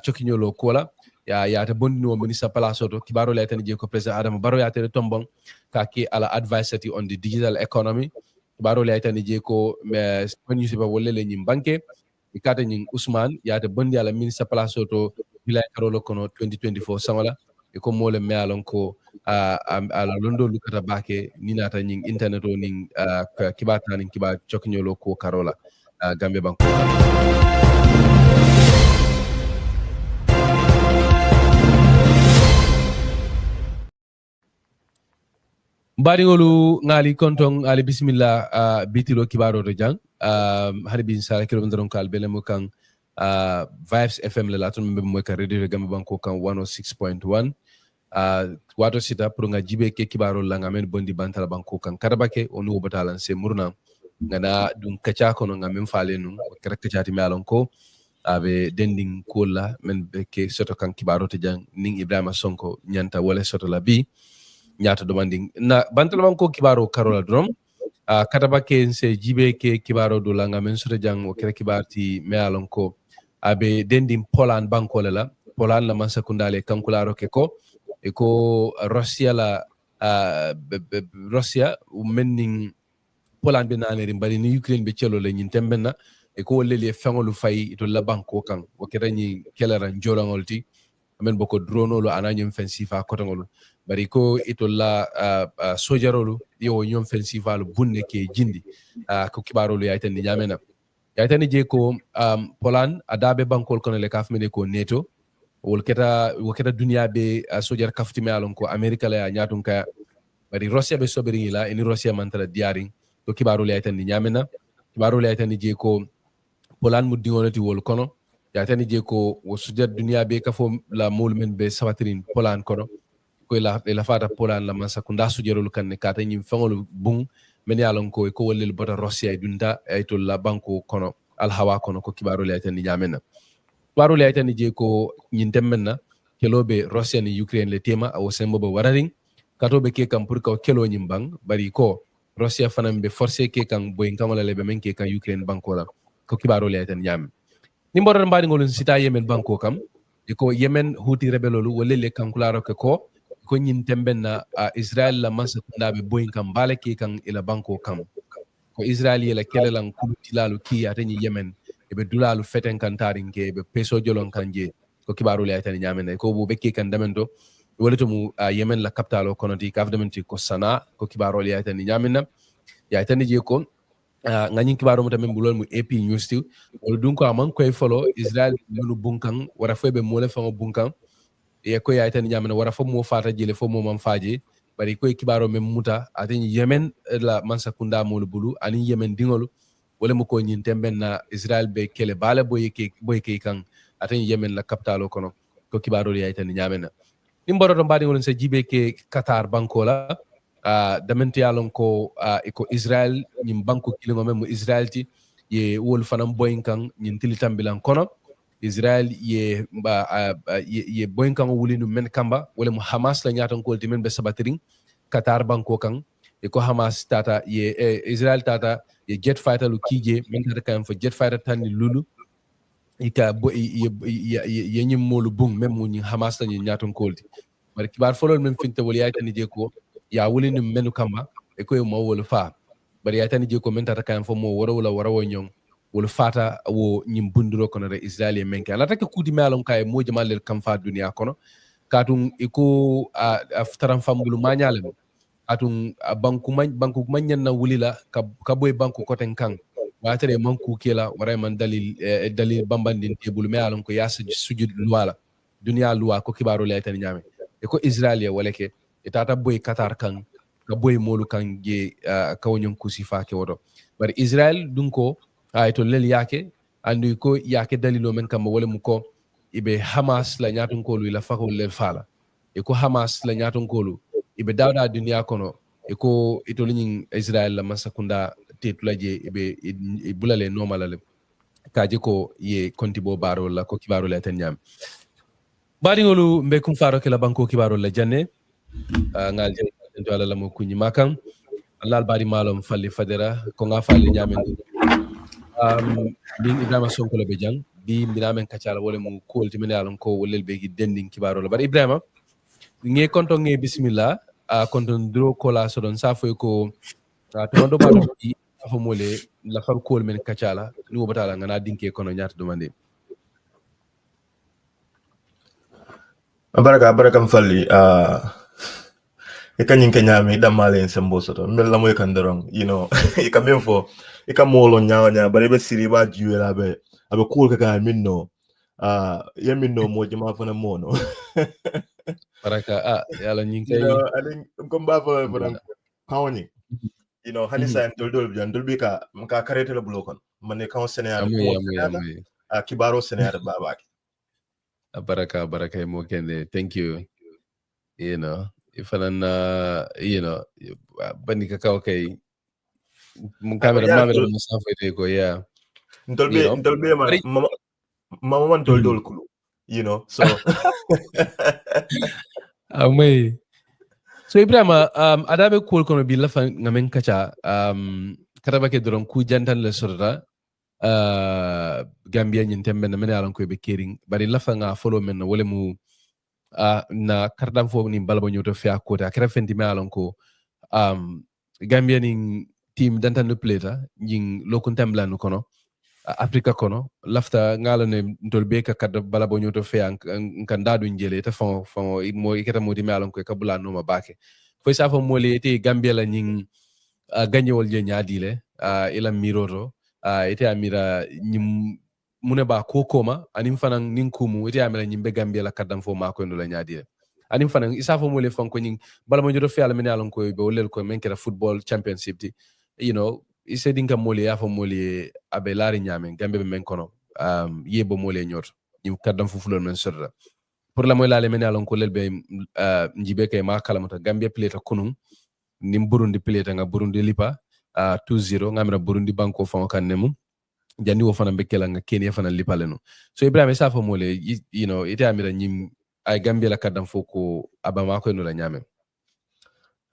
Speaker 1: chokinyolo kola ya ta bondino ministre place to kibarol ya tan je ko president adama baro ya tele tombong kake ala advisory on the digital economy kibarol ya tan je ko newspaper wolle le nyim banke ikata nyin Ousmane ya ta bondi ala ministre place to bila karolo kono 2024 sangola e ko mole me alon ko ala londo lukata bake ni nata nyin internet o nin kibata nin kiba choknyolo ko karola gambe banko Baringolu ngali kontong ali bismillah bitilo kibaro to jang hari bin sala kilo ndron kal belemo kan Vibes FM le latun mbe mo ka radio gambe banko kan 106.1 wato sita pour nga jibe ke kibaro la ngamen bondi bantala banko kan karabake onu batalan se murna ngana dum kacha kono ngamen fale nun kera kachati melon ko abe dending kola men be ke soto kan kibaro to jang ning Ibrahima Sonko nyanta wala soto la bi nyata demanding na bantala banko kibaro karola drom katabake se jibe ke kibaro do la ngamen soto jang o kera kibarti melon ko abe dending Poland banko la Poland la man sekundale kankularo ke ko eko Russia la Russia menning Poland be naneri bari ni Ukraine be celo le nyin tembenna eko lele fengolu fay to la banko kan o kerani kelera njolangolti amen boko drone lo ananyum fensifa kotongolu bari ko ito la sojarolu yo nyom fensifa lo bunne ke jindi ko kibarolu yaytan ni nyamena yaytan je ko Poland adabe bankol kono le kafmene ko NATO wol keta dunia be sojar kaftime alon ko America la nyaatun ka bari Russia be sobiri la eni Russia mantala diaring to kibaru le aytan ni nyamena kibaru le aytan ni je ko Poland mu dingolati wol kono ya tan je ko wo sojar dunia be ka fo la mol men be sabatrin Poland kono ko la fata Poland la man sakunda sojarul kan ne kata nyim fangol bung men yalon ko wollel bota Russia dunda ay to la banko kono al hawa kono ko kibaru le aytan ni nyamena waru le aytan je ko nyintem menna kelobe Russia ni Ukraine le tema aw sembo be wararing katobe ke kam pour ko kelo nyimbang bari ko Russia fanam be forcer ke kan boy kamala le be men ke kan Ukraine banko la ko kibaro le aytan nyam ni mboro mbadi ngolun sita Yemen banko kam ko Yemen huti rebelolu wala le kankularo ke ko nyintem benna Israel la mansa kundabe boy kam bale ke kan ila banko kam ko Israel yela kelelan kulutilalu ki atani Yemen ebe dulalu feten kan tarinke ebe peso jolon kanje ko kibaru le aytan nyamene ko bu bekke kan damento wala to mu Yemen la capitalo konoti kafdamenti ko Sana ko kibaru le aytan nyamena ya aytan je ko ngani kibaru mutamen bulol mu AP News ti wala dun ko amon koy follow Israel munu bunkan wara fo be mole fango bunkan e ko ya aytan nyamena wara fo mo fata jele fo mo man faje bari koy kibaru mem muta atani Yemen la mansa kunda molu bulu ani Yemen dingolu wala mo ko nyin temben na Israel be kele bala boy ke kan atani Yemen la capitalo kono ko kibaru ya aytan nyamena nimboro to mbadi ngolon se jibe ke Qatar bankola damenti yalon ko iko Israel nyim banko kilingo mem Israel ti ye wol fanam boyin kan nyin tilitambilan kono Israel ye boyin kan wulinu men kamba wala mu Hamas la nyatan ko men be sabatiring Qatar banko kan iko Hamas tata ye Israel tata ye jet fighter lu kije men tata kan fo jet fighter tan lulu ika ye nyim molu bung mem mu Hamas la nyatan ko bari kibar folol men finta wol yaytani je ko ya wulini menu kamba e ko mo wol fa bari yaytani je ko men tata kan fo mo woro wala woro nyong wol fata wo nyim bunduro kono re Israel men ka la take kudi malon kay mo jamal le kam fa dunia kono katun iko aftaran fambulu manyalem atun banku manyan na wulila ka boy banku koten kan watere manku kela wara man dalil bambandin tebul malon ko yasa sujud luwala dunia luwa ko kibaro le yaytani nyame ko Israel wala ke itata boy Qatar kan ka boy molu kan ge kawonyon kusifa ke wodo bari Israel dunko to lel yake andu ko yake dalilo men kam wala mu ko ibe Hamas la nyatun ko lu la fakol lel fala e ko Hamas la nyatun ko lu ibe dawda dunia kono e ko ito lin Israel la masakunda tetulaje ibe bulale normal kaje ko ye konti bo baro la ko kibaro la tan nyam Baringolu mbe kum faro kila banko kibaro la janne ngal jey to ala mo kunyi makan Allah bari malum falli fadera ko nga falli nyamen min Ibrahima Sonko la be jang bi mbiramen kacala wala mu kolti min yalon ko wolel be gi dending kibaro la bari Ibrahima nge konto nge bismillah konto ndro ko la so don safo ko to mando ba do bi afo mole la far kol men kacala ni wo batala ngana dinke kono nyaata demande
Speaker 2: baraka mfalli ikanyin kenyami damale sembo soto mbel la moy kanderong ikamen fo ikamolo nyaanya bare be siri ba juwela be abe cool ka minno yeminno mo jama fana mono
Speaker 1: baraka yalla ñing kay
Speaker 2: I think komba fa kawni hani sa dol dol bi ka karete la blokon mané kaw sénéar ko kibaro sénéar babaki
Speaker 1: baraka mo kende thank you ifanan bani ka kaw kay mun camera mame do musafo te ko
Speaker 2: ndol be mama man dol kulu so
Speaker 1: amay so Ibrahima adabe kol kono bi lafa ngamen kacha kataba ke doron ku jantan le sorda Gambia ñin tembe na men yalan ko be kering bari lafa nga follow men wala mu na kardam fo ni balba nyoto fi akota kera fenti me yalan ko Gambia ning team dantan no pleta ñing lokun tembla no kono Africa kono lafta ngala ne ndol be ka kadda bala bo nyoto fe kan dadu njele ta fon mo ikata modi me yalan ko ka bula no ma bake fo sa fo mole te Gambia la ñing gagnewol je nyaadile ila miroto ite amira nyim mune ba ko koma anim fanan nin kumu ite amira nyimbe Gambia la kaddam fo mako ndo la nyaadile anim fanan isa fo mole fon ko nying bala mo jodo fi ala men yalon ko be wolel ko men kera football championship ti ise dinka mole ya fo mole abe lari nyamen Gambia be men kono yebo mole nyot nyim kaddam fo fulol men sorda pour la moy la men yalon ko lelbe njibe kay ma kala mata Gambia pleta kunun nim Burundi pleta nga Burundi lipa 2-0 ngamira Burundi banko fon kan nemu jandi wo fana bekela nga Kenya fana lipale no so Ibrahima sa fo mole ite amira nyim ay Gambia la kadam foko abama ko no la nyame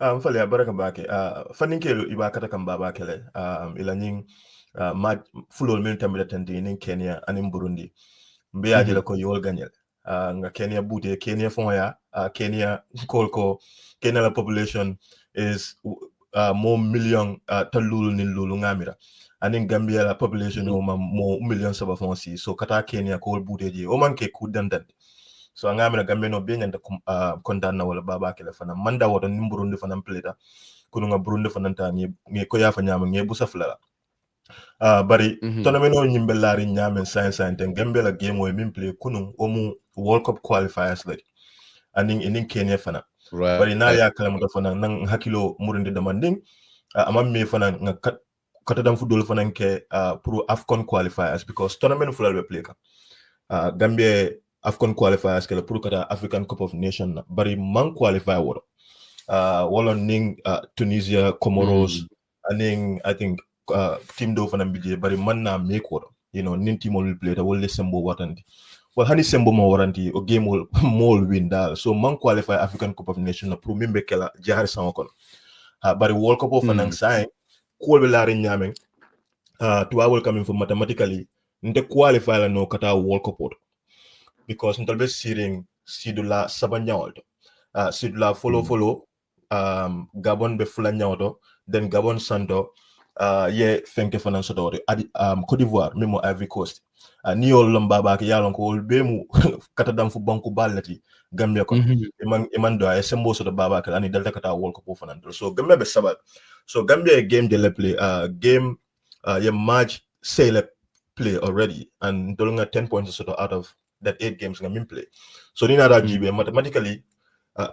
Speaker 2: mfali baraka bake faninkelo ibakata kan baba kele ila nying ma fulol men tambe tande nin Kenya anim Burundi mbe ajela ko yol ganyel nga Kenya bude Kenya fon ya Kenya kolko Kenya la population is more million talulu nin lulu ngamira anin Gambia la population o mo million saba fonsi so kata Kenya ko budeji o manke ku dandan so ngamira Gambia no be nyanda kondanna wala baba kele fana manda wodo nim Burundi fana pleta kunu nga Burundi fana ta ngi ko yafa nyama ngi bu safla bari tournament o nyimbe lari nyamen science ten Gambia la game o min play kunu o mu World Cup qualifiers like anin Kenya fana bari na ya kala mo fana nang hakilo murinde demanding amam me fana nga kata dam football fana ke pour AFCON qualifiers because tournament fulal be play ka Gambia AFCON qualifiers ke pour kata African Cup of Nations bari man qualify woro wala ning Tunisia Comoros aning I think team do fana bije bari man na make woro nin team will play ta wala sembo watandi well hani sembo mo waranti o game will mol win dal so man qualify African Cup of Nations pour mimbe kala jahar sama kon bari World Cup of fana sai ko be laari nyame to will coming from mathematically nte qualify la no kata World Cup because ntal be siring sidula sabanyawol sidula follow Gabon be fula nyawdo then Gabon santo ye fenke fana soto Côte d'Ivoire memo Ivory Coast ni yol lomba ba ke yalon ko be mu kata dam fu banku ballati Gambia ko iman do ay sembo soto baba ke ani delta kata World Cup fana so Gambia be sabal so Gambia game de le play game ye match say le play already and dolunga 10 points sort of out of that 8 games nga min play so ni na da jibe mathematically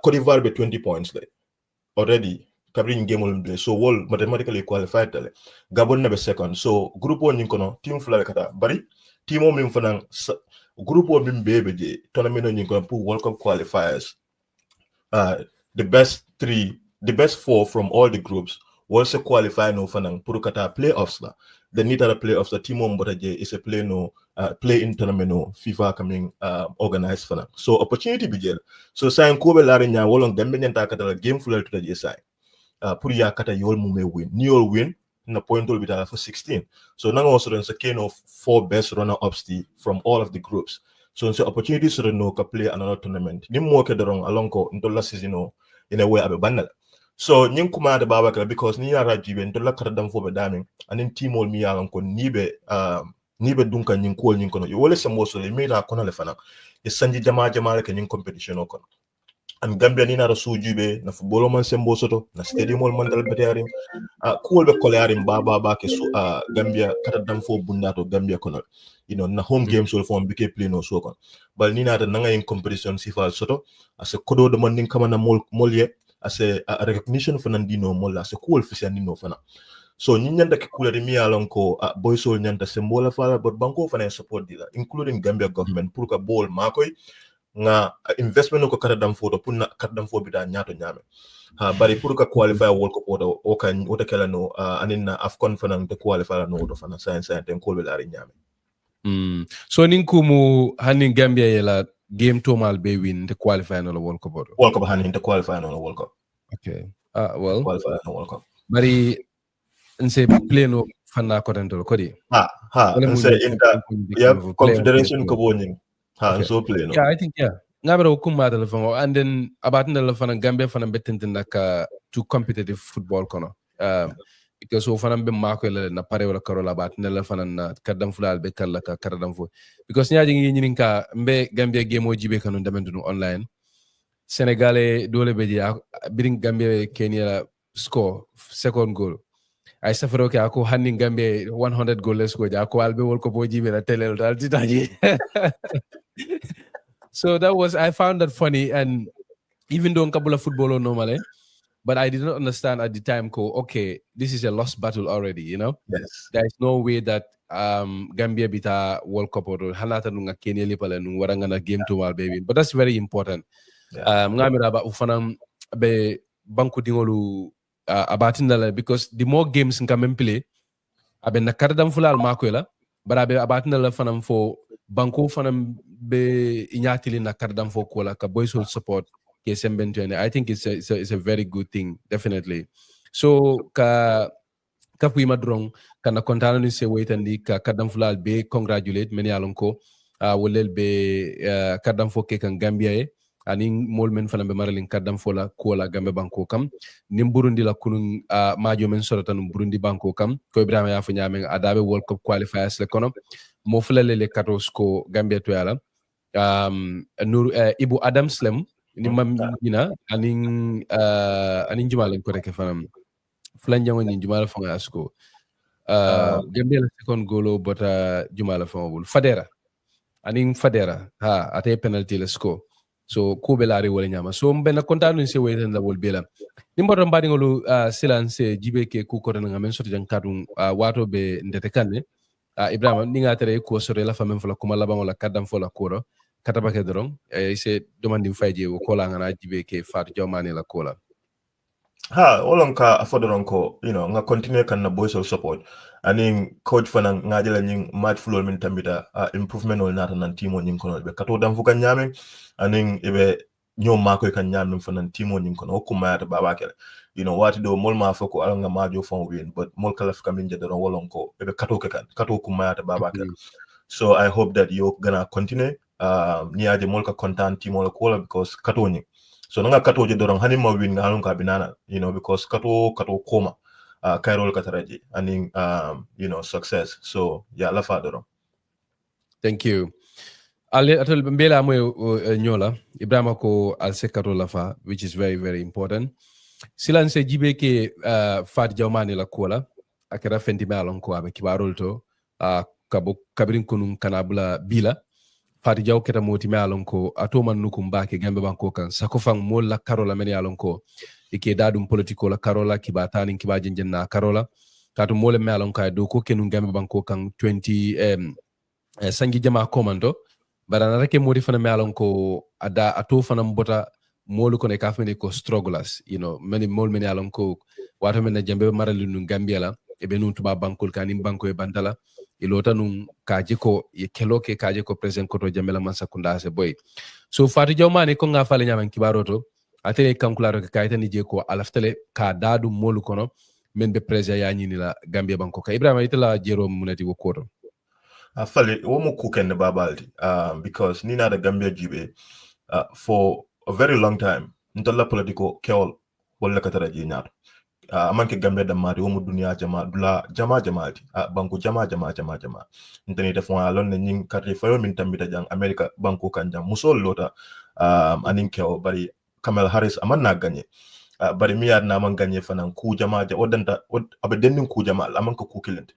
Speaker 2: Côte d'Ivoire be 20 points like already kabrin game will play so wall mathematically qualified tale Gabon na be second so group 1 ni kono team fulal kata bari team o min fanan group 1 min bebe je tournament ni kono pour World Cup qualifiers the best 4 from all the groups will se qualify no fanan pour kata playoffs la the need at playoffs the team on botaje is a play no play in tournament no FIFA coming organized for them. So opportunity be jail. So sign ko be lari nya wolon Gambia nyanta kata game full to the sign. Pour ya kata yol mu win. Ni yol win na point will be there for 16. So now also there's a kind of 4 best runner-ups from all of the groups. So it's an opportunity to know to play another tournament. Ni mo ke dorong along ko ndola season in a way abe banal. So nyim kuma da baba kala because ni yara jibe ndola kardam fo be daming anin team ol mi yalan ko nibe dunka nyin ko nyin kono yo wala se mo so le mi da kono le fana e sanji jama ke nyin competition o kono. And Gambia ni na rasu jube na football man sembo soto na stadium ol man dal betiarim kuol be kolearim ba ke Gambia kata dam fo bunda to Gambia kono na home games will form bike play no so kon bal ni na ta nanga in competition sifa soto as a kodo de manding kama na molye as a recognition for nandino mol as a cool fisi andino fana so ni nyanda ke kula de mi alon ko boys ol nyanda sembola fala but banko fana support dila including Gambia government pour ka ball makoy nga investment ko kata dam photo pour na kata dam fo bi da nyaato nyame bari pour ka qualify world cup o kan o kala no anin na afcon fana to qualify no do fana science ten ko be lari nyame
Speaker 1: so nin kumu hanin Gambia yela game to mal be win the qualify no world cup
Speaker 2: hanin the qualify no world cup
Speaker 1: okay well
Speaker 2: qualify no world cup
Speaker 1: bari nse play no fana ko den ko di
Speaker 2: nse inter confederation ko bonin so play no
Speaker 1: yeah I think ngabero kuma da lafan and then about the lafan Gambia fana betintin naka to competitive football kono because so fana be mako na pare wala karola bat ne la fana na kadam fulal be kala ka kadam fu because nyaaji ngi nyinin ka mbe Gambia game o jibe kanu damendu online Senegalais dole be dia birin Gambia Kenya score second goal ay safaro ke ako hanni Gambia 100 goals ko ja ko albe wol ko bo jibe na tele dal titaji so I found that funny and even though kabula football normally but I did not understand at the time, okay, this is a lost battle already,
Speaker 2: Yes.
Speaker 1: There is no way that Gambia bita World Cup or Hanata nunga Kenya lipala nung warangana game to mal baby. But that's very important. Ngamira ba ufanang be banku dingolu abatindala because the more games nka play abe na kardam fulal makwela but abe abatindala fanam fo banku fanam be inyatili na kardam fo kola ka boys will support I think it's a very good thing, definitely. So ka puima drong kana kontano ni se wait and ka kadam fulal be congratulate many alonko wolel be kadam fo ke kan Gambia aning molmen fana be maralin kadam fola kola Gambia banko kam nim Burundi la kunun majo men soratan Burundi banko kam ko Ibrahima ya fa nyame adabe World Cup qualifiers le kono mo fulale le 14 ko Gambia to yala nur Ibu Adams lem ni mam ina aning jumalen ko rek fanam flan jango ni jumala fanga asko Gambia la second golo bota jumala fanga bul Fadera ate penalty le score so ko belari wala nyama so mbena kontanu se weten la wol bela nimbo to mbadi ngolu silence jibe ke ku ko nga men soti jang kadum wato be ndete kanne Ibrahima ninga tere ko sore la famen fala kuma la bangola kadam fola koro kataba ke dorong se demanding fayje wo kola ngana jibe ke Fatou Jawmane la kola
Speaker 2: olon ka afodoron ko nga continue kan na boys support aning coach fana nga jela nying match flow min tambita improvement ol nata nan timo nying kono be kato dam fuka nyame aning ebe nyom mako kan nyame fana timo nying kono kuma ya baba kele wati do mol ma foko ala nga majo fon win but mol kala fika min jadoro wolon ko ebe kato kuma ya baba kele so I hope that you gonna continue ni aje mol ka content timo la kola because kato nying so nanga kato je dorong hani ma win ngalon ka binana because kato koma kairol kataraji and success so la fa dorong
Speaker 1: thank you ale atol mbela mo nyola Ibrahima ko al sekato la fa which is very very important silence jibe ke Fatou Jawmane la kola akera fendi malon ko abe kibarol to kabirin kunun kanabula bila Fatou Jaw keta moti me alon ko atoman nukum bake Gambia banko kan sakofang mol la karola men alon ko ike dadum politiko la karola kibatani kiba jenna karola katu mole me alon ka do ko kenun Gambia banko kan 20 sangi jama komando barana reke modi fana me alon ko ada ato fana mbota molu ko ne kafene ko strugglers many mol men alon ko wato men jambe maralu nu Gambia la e be nun tuba bankol kanim banko e bantala ilota num kaje ko ye keloke kaje ko president koto jamela mansakunda se boy so Fatou Jawmane ko nga fale nyaman kibaroto atene kankularo ke kayta ni je ko alaftale ka dadu molu kono men be president ya nyini la Gambia banko ka Ibrahima itala jero munati wo koto
Speaker 2: Fale wo mo kuken de babaldi because ni na the Gambia jibe for a very long time ntolla politiko kewol wala katara ji nyato amanke Gambia da mari wo mo dunia jama dula jama jamaati banko jama ntani def wa lon ne nying karte fayo min tambita jang America banko kan jam musol lota anin kewo bari Kamala Harris amanna gagné bari mi yar na man gagné fanan ku jama odanta abe dennin ku jama amanka ku kilent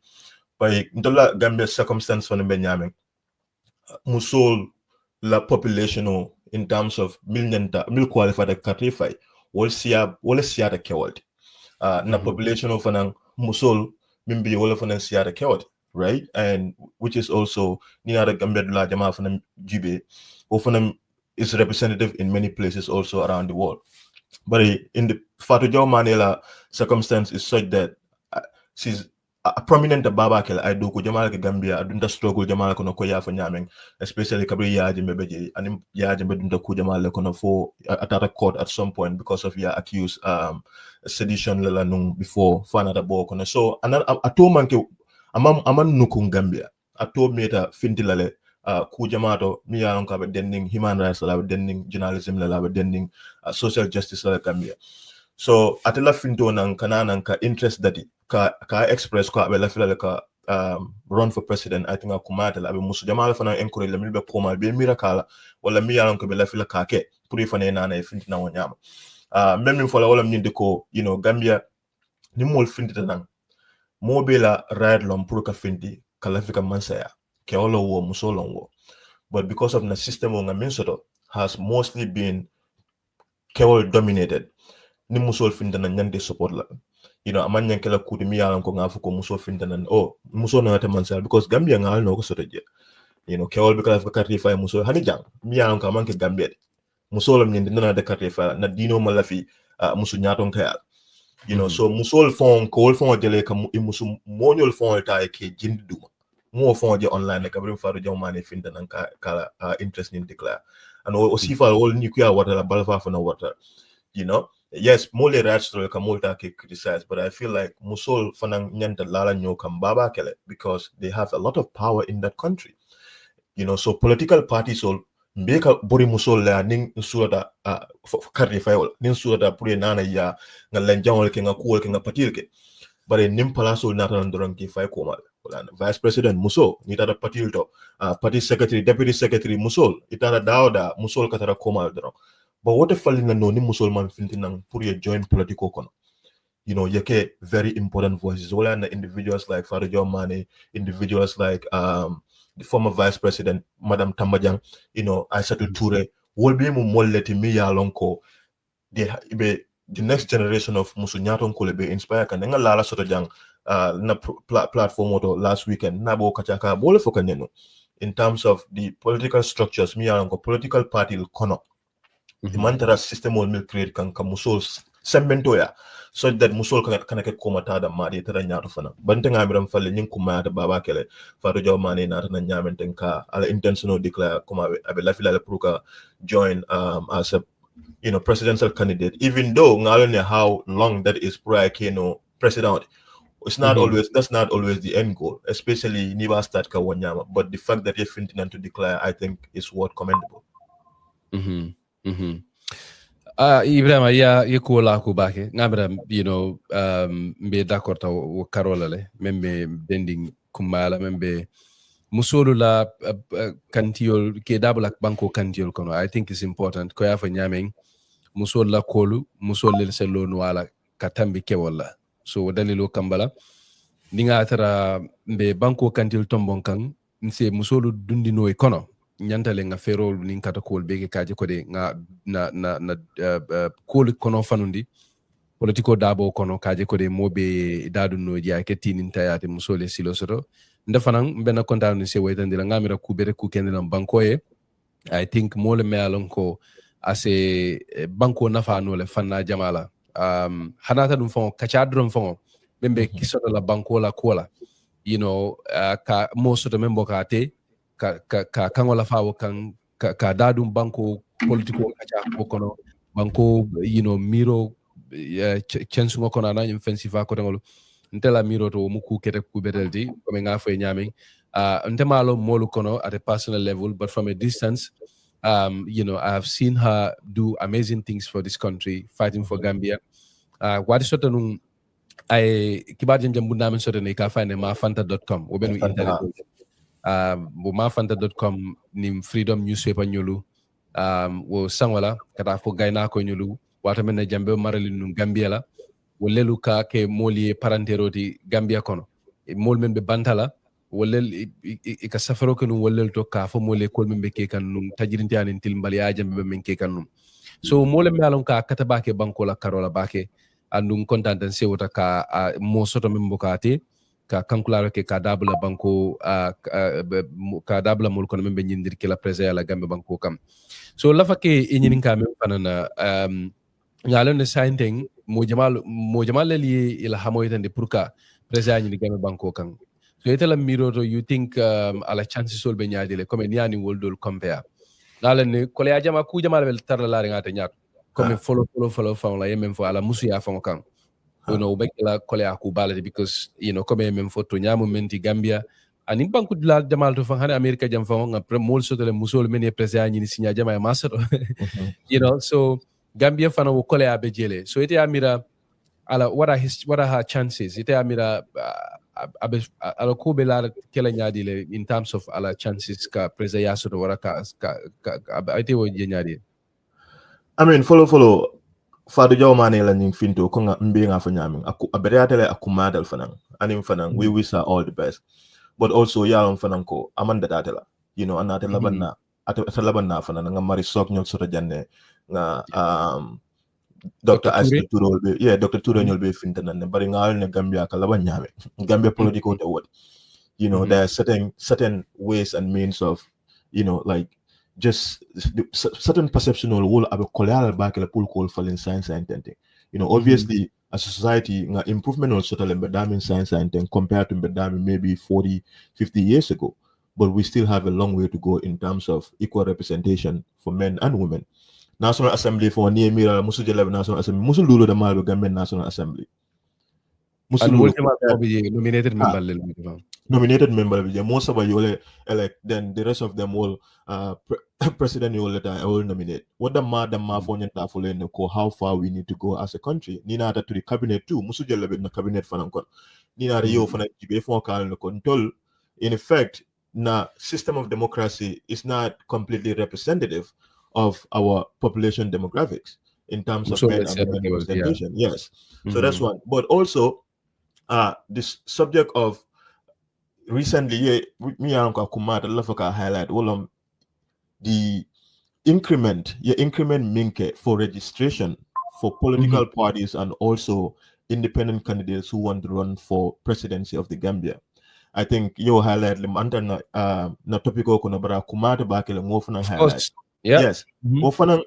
Speaker 2: bay ndola Gambia circumstance fanan be nyamen musol la population in terms of mil qualified karte fay wol siya da kewolti na population of an musol mimbi wala fanan siyara kewat, right? And which is also nina da Gambia dula jama fanan jibe often is representative in many places also around the world. But in the Fatou Jawmane la circumstance is such that she's a prominent baba kel ay do ko jamal ke Gambia adunta struggle jamal ko no ko ya fa nyameng especially kabri yaaji mebeje anim yaaji bedunta ko jamal ko no fo atata court at some point because of ya accused sedition la nung before fanata bo ko no so anan ato manke aman nukun Gambia ato meta fintilale ku jamato mi ya ko be denning human rights la be denning journalism la be denning social justice la Gambia so atela finto nan kanana ka interest dati ka express ko abela fila ka run for president I think akumata la be musu jamal fana encourage la milbe koma be miracle wala mi yalan ko be la fila ka ke pour fane nana e finti na wonyama même min fola wala min de ko you know Gambia ni mol finti nan mo be la right lom pour ka finti kala fika mansaya ke wala wo muso lon wo but because of the system on Minnesota has mostly been kewol dominated ni musol finta nan nyande support la you know aman nyankela kudi mi yalan ko ngafu ko muso finta nan muso na ta mansal because Gambia ngal no ko sotoje you know kewol be kala ka rifa muso hani jang mi yalan ko manke Gambia muso lam nyinde nana de rifa na dino malafi muso nyaton kaya you know so musol fon ko fon jele kam muso monyol fon ta ke jindu mo fon je online ka brim Fatou Jawmane finta nan ka interest in declare and aussi fa wol ni kuya wata la balfa fa na wata you know yes mole ratstro ka multa ke criticize but I feel like musol fanang nyanta lala nyo kam baba kele because they have a lot of power in that country you know so political parties all mbeka bori musol la ning suada karri fayol nin suada pure nana ya ngalen jangol ke ngakuol ke ngapatil ke bare nim palaso nata ndoran ki fay ko mal wala vice president musol ni tata patil to party secretary deputy secretary musol itara dawda musol katara komal dron but what if falling no ni musulman fintinang pour you join political kono you know yake very important voices wala na individuals like Fatou Jawmane individuals like the former vice president Madam Tambajang you know Aissatou Touré will be mo molleti mi yalonko the next generation of musu nyaton ko be inspire kan nga lala soto jang na platform auto last weekend na bo kachaka bole fokaneno in terms of the political structures mi yalonko political party kono the mantara system will milk create kan musol sembento ya so that musol kana ke komata da mari tara nyato fana bante ngamiram falle nyin kuma da baba kele Fatou Jawmane na tan nyamenten ka ala intentional declare kuma abe la fila pour ka join as a you know presidential candidate even though ngalone how long that is prior keno president it's not always that's not always the end goal especially niba start ka wanyama but the fact that you're finting to declare I think is what commendable
Speaker 1: Ibrahima ya ko la ko bake ngabra you know be d'accord ta o karola le membe bending kumala membe musolu la kantiol ke double banko kantiol kono I think is important ko ya fa nyameng musol la kolu musol le selo no wala katambi ke wala so dalilo kambala ninga tara be banko kantiol tombon kan nse musolu dundino e kono nyantale nga ferol nin kata kol bege kaje ko de nga na kol kono fanundi politiko dabo kono kaje ko de mobe dadu no ya ke tinin tayate musole silo soto nda fanan bena kontanu se waytandira ngamira kubere ku kendelam bankoye I think mole me alon ko ase banko nafa no le fanna jamala hanata dum fon kacha drum fon bembe kisoto la banko la kola ka most to membo ka te ka kangola fawo kan ka dadum banko politiko acha ko kono banko miro chance ngo kono na offensive ko tangol ntela miro to muku kete ku bedeldi ko me nga fay nyaming ntemalo molu kono at a personal level, but from a distance I have seen her do amazing things for this country, fighting for Gambia. What is certain I kibajem jambunda men certain ka find mafanta.com obenu internet mafanta.com nim freedom newspaper nyulu wo sangwala kata fo gayna ko nyulu wata men jambe marali num Gambia la wolelu ka ke moli paranteroti Gambia kono mol men be bantala wolel ka safaro ko num wolel to ka fo mole kol men be ke kan num tajirinti anin tilmbali a jambe men ke kan num so mole me alon ka kata bake banko la karola bake andum kontanten sewota ka mo soto men bokati ka kankularo ke ka dabla banko ka dabla mol kono men be nyindir ke la presa la gambe banko kam so lafa ke nyinin ka men fanana ngalo ne sainteng mo jamal li ila hamoytande pour ka presa nyini gambe banko kam so itala miroto you think ala chances sol be nyaadile comme niani woldol compare ngalo ne ko le ajama ku jamal bel tarla la ngata nyaat comme follow fa la yemem fo ala musu ya fa kan ubekela kole aku balade because comme yemem fo to nyamu menti Gambia ani banku dula jamal to fa hane America jam fa nga mol soto le musol men president ni signa jama e masato so Gambia fana wo kole abe jele so ite amira ala what are her chances ite amira ala ko be la kala nyaadi le in terms of ala chances ka president ya soto wara ka ite wo nyaadi
Speaker 2: I mean, follow. Fatou Jaw Manneh la nying finto ko nga mbe nga fa nyaming aku abereatele aku madal fanang anim fanang we wish her all the best, but also yalon fanang ko amanda datela anate labanna ata labanna fanang nga mari sok nyol sota janne nga Dr. Ashley Touré be Dr. Touré nyol be fintanan ne bari nga ne Gambia ka laban nyame Gambia political the what there are certain ways and means of like just certain perception will abe kolal back la pool call for science and thing obviously as a society improvement also tell in science and thing compared to maybe 40-50 years ago, but we still have a long way to go in terms of equal representation for men and women. National Assembly for near Mira Musujele National Assembly Musulu the Malbo Gambian National Assembly nominated member most of you elect, then the rest of them will president you will nominate. What the madam how far we need to go as a country. Nina to the cabinet too. Musujele na cabinet fanankon. Nina yo fana jibe fon kal control. In effect, na system of democracy is not completely representative of our population demographics in terms of men and women representation. Yes. So that's one. But also this subject of recently, me and Kumar, I love to highlight the increment minke for registration for political parties and also independent candidates who want to run for presidency of the Gambia. I think you highlight them na topic kuna bara Kumar back le ngofuna highlight. Yes. Wofana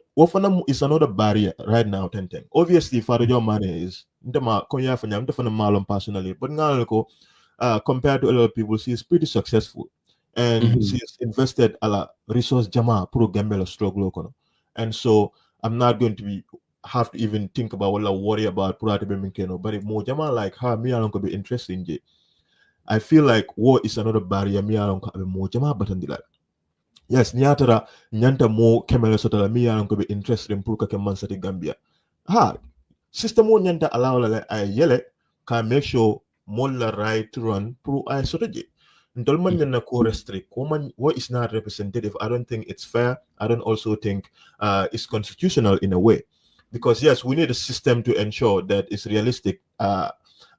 Speaker 2: is another barrier right now. Obviously, Fatou Jaw Manneh is ndema konya fanya mtafana malum personally, but ngaleko compared to a lot of people, she is pretty successful, and she's invested a lot resource jama pro Gambia struggle. And so I'm not going to have to even think about what I worry about but if more jama like her, me I don't be interested in it. I feel like war is another barrier. Me I don't be more jama but yes, nyatara nyanta mo kemele sotala me I don't be interested in pruka kemansati Gambia. System mo nyanta allow la I yele can make sure molla right to run pro I strategy. Ndolman na ko restrict what is not representative. I don't think it's fair. I don't also think it's constitutional in a way, because yes, we need a system to ensure that it's realistic.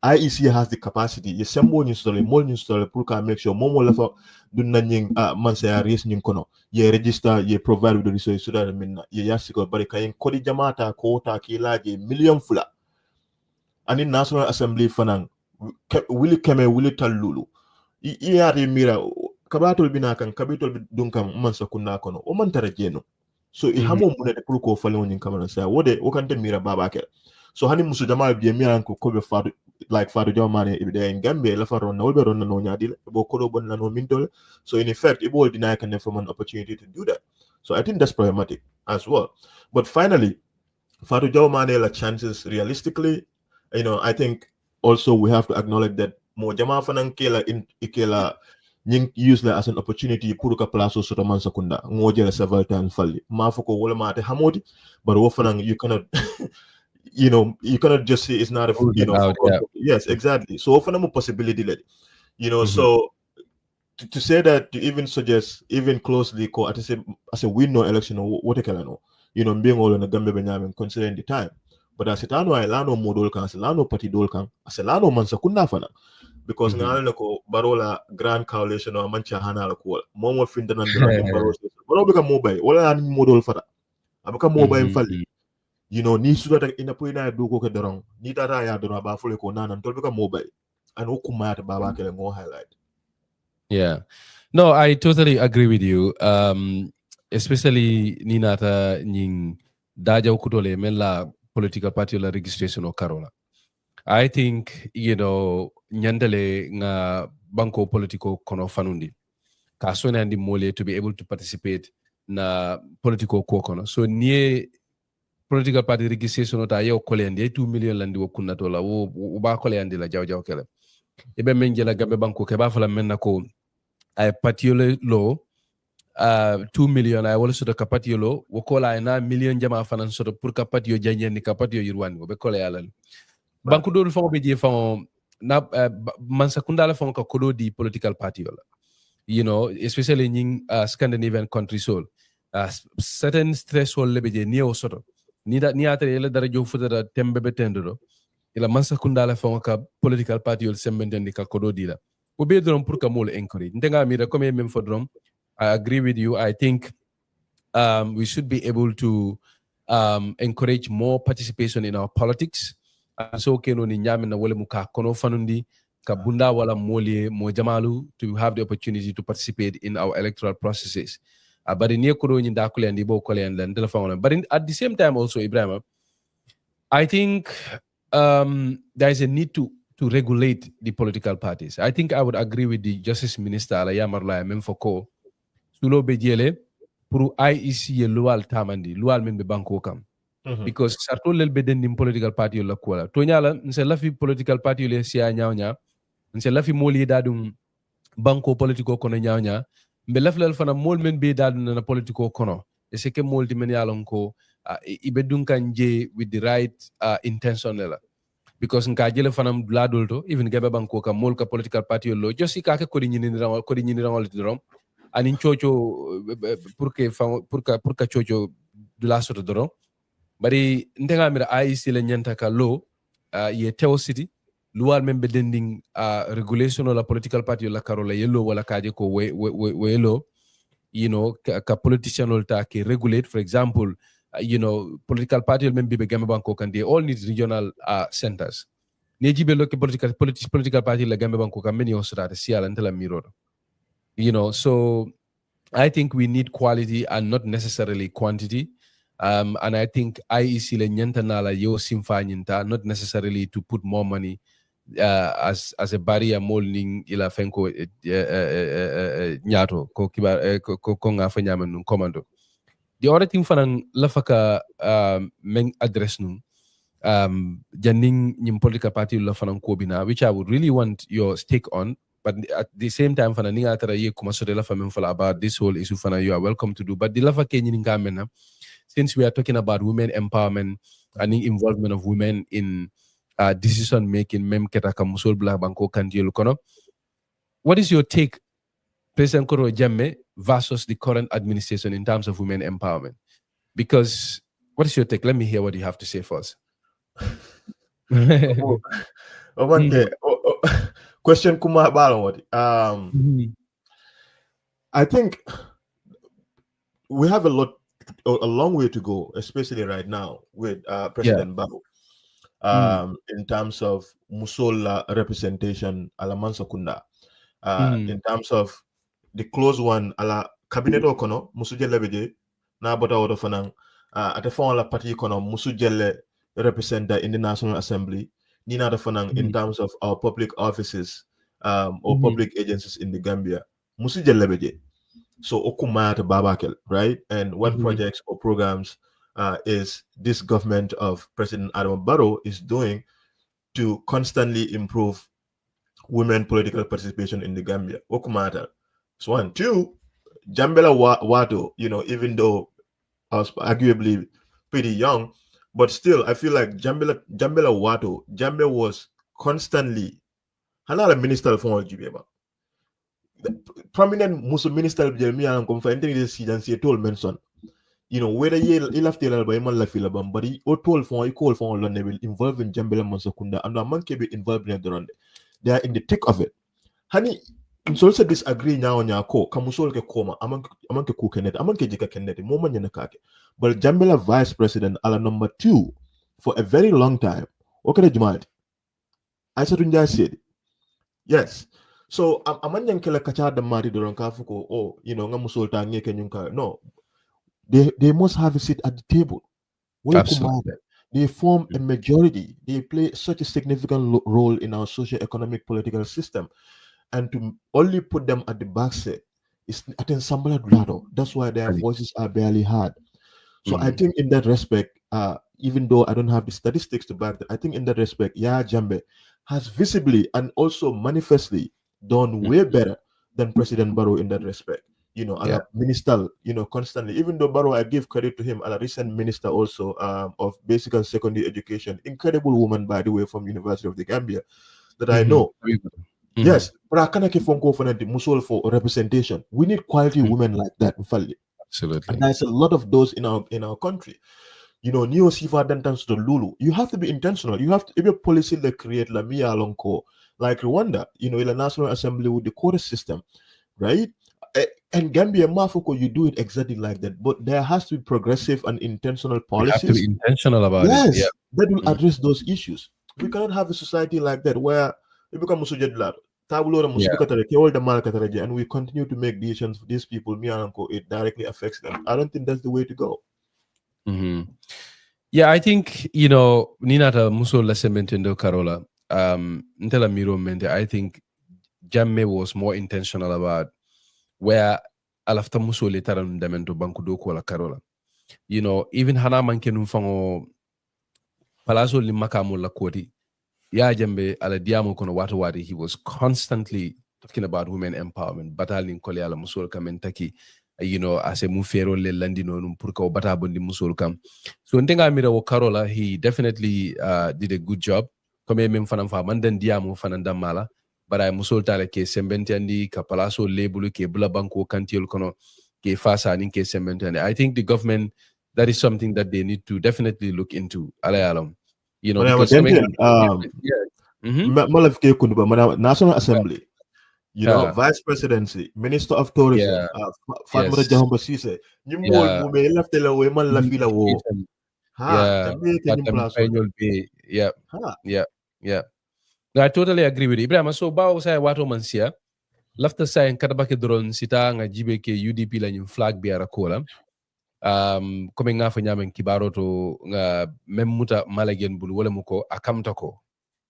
Speaker 2: IEC has the capacity. You send more install pour make sure more level do nanying man say raise nying kono. You register, you provide with the resources so that I mean you yasiko bari kayen kodi jamata kota kilaje million fula. And in National Assembly fanang wili keme wili talulu iyari mira kabatol binakan kabitol dunkam mansa kunna kono o man tarajeno so I hamo mune de pour ko fale wonin kamana sa wode o kante mira babake so hani musu jamal bi mira ko be fadu like Fatou Manneh if they're in Gambia la faron na wolbe ron na no nyadi bo kodo bon na no mintol. So in effect it will deny can from an opportunity to do that. So I think that's problematic as well. But finally, Fatou Manneh la chances realistically, I think also we have to acknowledge that mo jama fanan kela in ikela nying use la as an opportunity pour ka place soto man sakunda ngojela several times falli ma foko wala ma te hamodi but wo fanan you cannot you cannot just say it's not a yes exactly so often a possibility that so to say that to even suggest even closely as a win no election or what I can know being all in the Gambia Benjamin considering the time but as it ano ay lano modol kan as lano party dol kan as lano man sakunda fana because ngalala ko barola grand coalition o mancha hana la ko momo findanan de baro beka mobile wala ni modol fata abaka mobile falli ni suda ina poina do ko dorong ni tata ya dorong ba fule ko nanan tol beka mobile and okuma ta baba kele ngo highlight.
Speaker 1: Yeah, no, I totally agree with you, especially ninata nying daja ukutole mela political party la registration o karola. I think, nyandele nga banko politico kono fanundi. Kasone andi mole to be able to participate na political kono. So nie political party registration ota yo kole andi 2 million landi wo kunatola wo ba kole andi la jaw kele. Ebe menjela gambe banko ke ba fala menna ko ay patiole lo 2 million ay wala soto kapatio lo wo kola na million jama fanan soto pour kapatio janyen ni kapatio yirwani wo be kole yalal. Banku dol fon be je fon na man sakunda la fon ka kodo di political party wala especially in Scandinavian countries all certain threshold lebe je ni o soto ni ata ele dara jo futa tembe be tendoro ila man sakunda la fon ka political party wala sembende ka kodo di la o be dron pour ka mol encourage ndenga mi comme même fodrom I agree with you. I think we should be able to encourage more participation in our politics. So keno ni nyame na wale muka kono fanundi ka bunda wala moli mo jamalu to have the opportunity to participate in our electoral processes. But in kodo ni ndakule andi bo kole and ndela fawona. But at the same time also Ebrima, I think there is a need to regulate the political parties. I think I would agree with the Justice Minister ala yamarla memfoko sulo bejele pour IEC ye lual tamandi lual men be banko kam. Because sarto lel be den political party la kola to nyala nse lafi political party le sia nyawnya nse lafi moli dadum banko politico kono nyawnya mbe laflal fana mol men be dadum na politico kono e se ke molti men yalon ko ibe dunkan je with the right intention la because nka jele fana ladol to even gabe banko kam mol ka political party lo josi ka ke ko di nyini rangol drom anin chocho pour que chocho de la sorte drom bari ndenga mira IEC le nyanta ka lo ye Teo City luwal membe dending regulation la political party la karola yellow wala kaje ko we lo ka politician ta ke regulate for example political party membe be gambe banko kan they all need regional centers ne jibe lo ke political party la gambe banko kan meni osrata siala ntela miro so I think we need quality and not necessarily quantity. And I think IEC le nyanta nala yo simfanyinta not necessarily to put more money as a barrier molding ila fenko nyato ko kiba ko nga fanyama nun commando. The other thing fanan lafaka men address nun janning nyim political party la fanan ko bina which I would really want your take on. But at the same time, fana ninga atara ye kuma so de la famem fala about this whole issue fana you are welcome to do. But the lafa ke nyinga mena, since we are talking about women empowerment and involvement of women in decision making, mem keta kamusol bla banko kandiel kono. What is your take, President Koro Jammeh versus the current administration in terms of women empowerment? Because what is your take? Let me hear what you have to say first.
Speaker 2: Question kuma balawadi. I think we have a long way to go, especially right now with President Barrow. In terms of Musola representation ala Mansakunda. In terms of the close one ala cabinet okono musujele beje na bota odo fanang at the phone la party kono musujele representer in the National Assembly Nina Fanang in terms of our public offices or public agencies in the Gambia. Musi Jelebeje. So Okumata Babakel, right? And what projects or programs is this government of President Adama Barrow is doing to constantly improve women political participation in the Gambia? Okumata. So 1, 2, Jambela Wato, even though I was arguably pretty young, but still I feel like Jambela Wato, Jambela was constantly Hanala minister for Jibiaba. Prominent Muslim minister of Jeremiah and anything this season see told mention. Whether he left the by man la filabam, but he told for he called for London involved in Jambela Monsakunda and a man can be involved in the they are in the thick of it. Honey, so also disagree now on your call. Kamusol ke koma, among ke kukenet, among ke jika kenet, moment yanakake. But Jambela vice president, ala number 2, for a very long time. Okay, Jumat. I said, yes. So amanyang kela kacha da mari doron kafuko. Oh, ngamusol ta ngeke nyunka. No, they must have a seat at the table.
Speaker 1: Absolutely.
Speaker 2: They form a majority. They play such a significant role in our socio-economic political system. And to only put them at the back seat is at ensemble grado. That's why their voices are barely heard. So I think in that respect, even though I don't have the statistics to back that, I think in that respect, Jambe has visibly and also manifestly done way better than President Barrow in that respect. A minister, constantly, even though Barrow, I give credit to him, a recent minister also of basic and secondary education, incredible woman, by the way, from University of the Gambia, that I know. Yes, but I can't keep on going for Musol for representation. We need quality women like that, Nfally.
Speaker 1: Absolutely.
Speaker 2: And there's a lot of those in our country. Neo Sifa Dantans to Lulu. You have to be intentional. You have to if a policy that create la Mia Lonko, like Rwanda, in the National Assembly with the quota system, right? And Gambia Mafuko, you do it exactly like that. But there has to be progressive and intentional policies.
Speaker 1: You have to be intentional about
Speaker 2: it.
Speaker 1: Yes,
Speaker 2: that will address those issues. We cannot have a society like that where it becomes and we continue to make decisions for these people. It directly affects them. I don't think that's the way to go.
Speaker 1: Yeah, I think Ninata Muso Lesementendo Carola. Ntela Miro Mente. I think Jamme was more intentional about where alafta Muso letaran demento bankudo ko la Carola. Even Hana Mankenu Fango Palazzo Limakamu la Koti. Yeah, Jambe ala diamo kono watu he was constantly talking about women empowerment, battling kole ala musul kam entaki, as a mufero le landino num purka bata bondi musul kam. So ntenga mira wo Carola, he definitely did a good job. Kome mem fanam fa manden diamo fananda mala, but I musul tale ke sembentiandi ka palaso labelu ke bula banko kantiol kono ke fasa nin ke sembentiandi. I think the government, that is something that they need to definitely look into. Alayalom. Because
Speaker 2: National Assembly, Vice Presidency, Minister of Tourism, Fatma Jahomba Sise,
Speaker 1: yeah. I totally agree with Ibrahima. So ba usay wato mansia lafta sa en kadabake dron sita nga jibe ke UDP la nyum Flagbearer kola. Comme nga fa nyamen kibaro to nga memuta malagen bul wala muko akamta ko,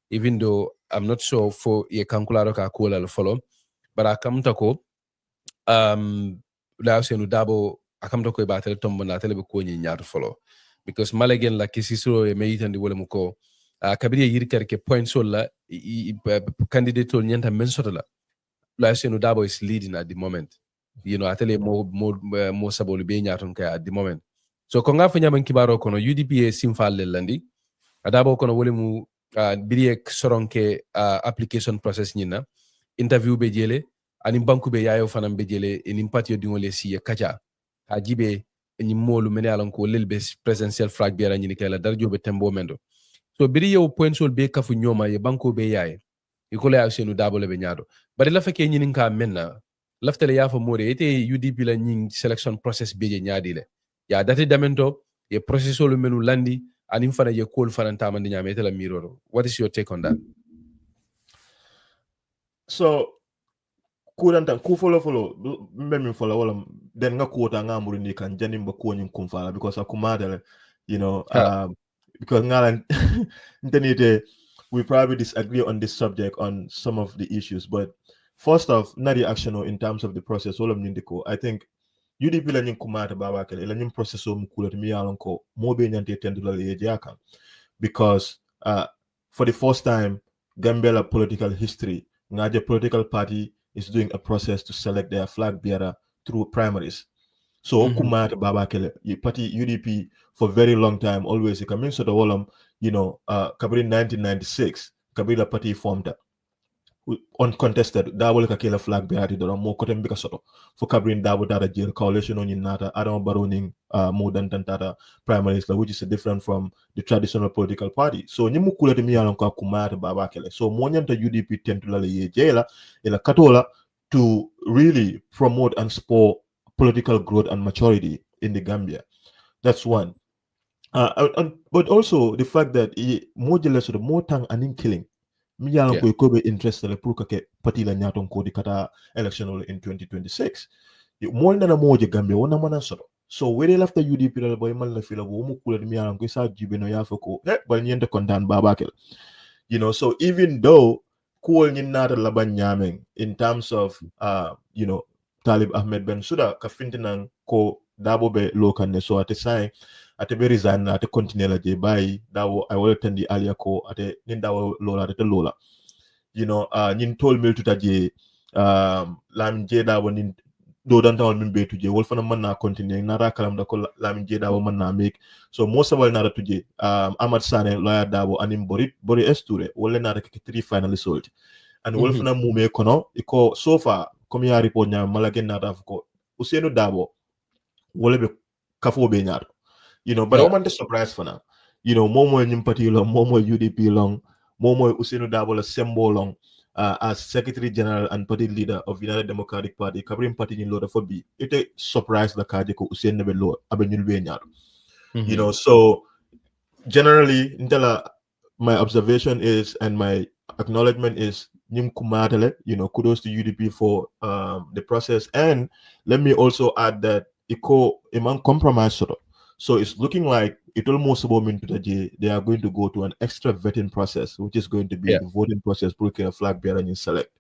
Speaker 1: even though I'm not sure for ye kankularo ka kola le follow, but akamta ko la senu dabo akamta ko ba tele tombo na tele ko nyi nyaatu follow, because malagen la kisisro e meyitandi wala muko kabiri yirker ke point sol la candidate ol nyanta men sota la senu dabo is leading at the moment. Atele mo sabolu be nyaton ka at the moment. So ko nga fa nyaman kibaro kono UDP e simfal landi adabo kono wole mu biriye soronke application process nyina interview be jele ani banku be yayo fanam be jele en impatio dingole si kacha ajibe ni molu mene alon ko lelbe presidential Flagbearer nyini kala darjo be tembo mendo. So biriye o point sol be kafu nyoma ye banko be yaye ikole ya senu dabo le be nyaado bari la feke nyini ka menna laftale yafa more ete UDP la nying selection process beje nyaadile ya dati damento ye process lu menu landi anim fana ye call fana tamandi nyamete la miroro. What is your take on that?
Speaker 2: So kuranta ku follow mbemi follow wala den nga kuota nga muri ni kan janim ba ko nyum kumfala because akumada because ngala ntenite we probably disagree on this subject on some of the issues. But first off, not the action in terms of the process. All of Nindiko, I think UDP la nyim kumata baba kele la nyim process o mukula mi alon ko mo be nyante tendula le yaka because for the first time Gambia political history ngaje political party is doing a process to select their flag bearer through primaries. So kumata baba kele party UDP for very long time always coming so the wall kabiri 1996 kabila party formed uncontested Darboe ka kila flag bearer do mo ko tembe ka soto for kabrin Darboe data jail coalition on nata Adam Baroning more than tanta primaries which is different from the traditional political party. So nyimu kula de mi yalon ko kumata baba kele. So mo nyanta UDP tentula le ye jela ila katola to really promote and spur political growth and maturity in the Gambia. That's one. But also the fact that more jealous of the more tang and killing. Mi yalan ko be interested le pour que parti la nyaton ko di kata election in 2026. Mo na mo je Gambia wona mana soro. So where after UDP la boy man la fila bo mo kula mi yalan ko sa jibe no ya fako bal nyende kondan babakel. So even though cool nata laban nyameng in terms of Talib Ahmed Bensouda ka fintinang ko Darboe be lokan ne so ate sai ate be resign ate continue la je bay dawo I will attend the alia ko ate nin dawo lola ate lola nin tol mil tuta je lam je dawo nin do dan tawol min be tuje wol fana man na continue na ra kalam da ko lam je dawo man na make so mo sabal na tuje Ahmad Sane lawyer Darboe anim bori esture wol na ke 3 final result and wol fana mume kono iko so far comme ya report nya malagen na daf ko Ousainou Darboe wole be kafo be ñaar but I want to surprise for now momo nyimpati long momo UDP long momo Ousainou Darboe la sembo long as Secretary General and party leader of United Democratic Party kabrim party ni loda for bi ite surprise la kaje ko Ousainou be lo abe ñul be ñaar so generally intela my observation is and my acknowledgement is kudos to UDP for the process. And let me also add that among compromise so it's looking like it almost they are going to go to an extra vetting process, which is going to be the voting process for a flag bearer and select.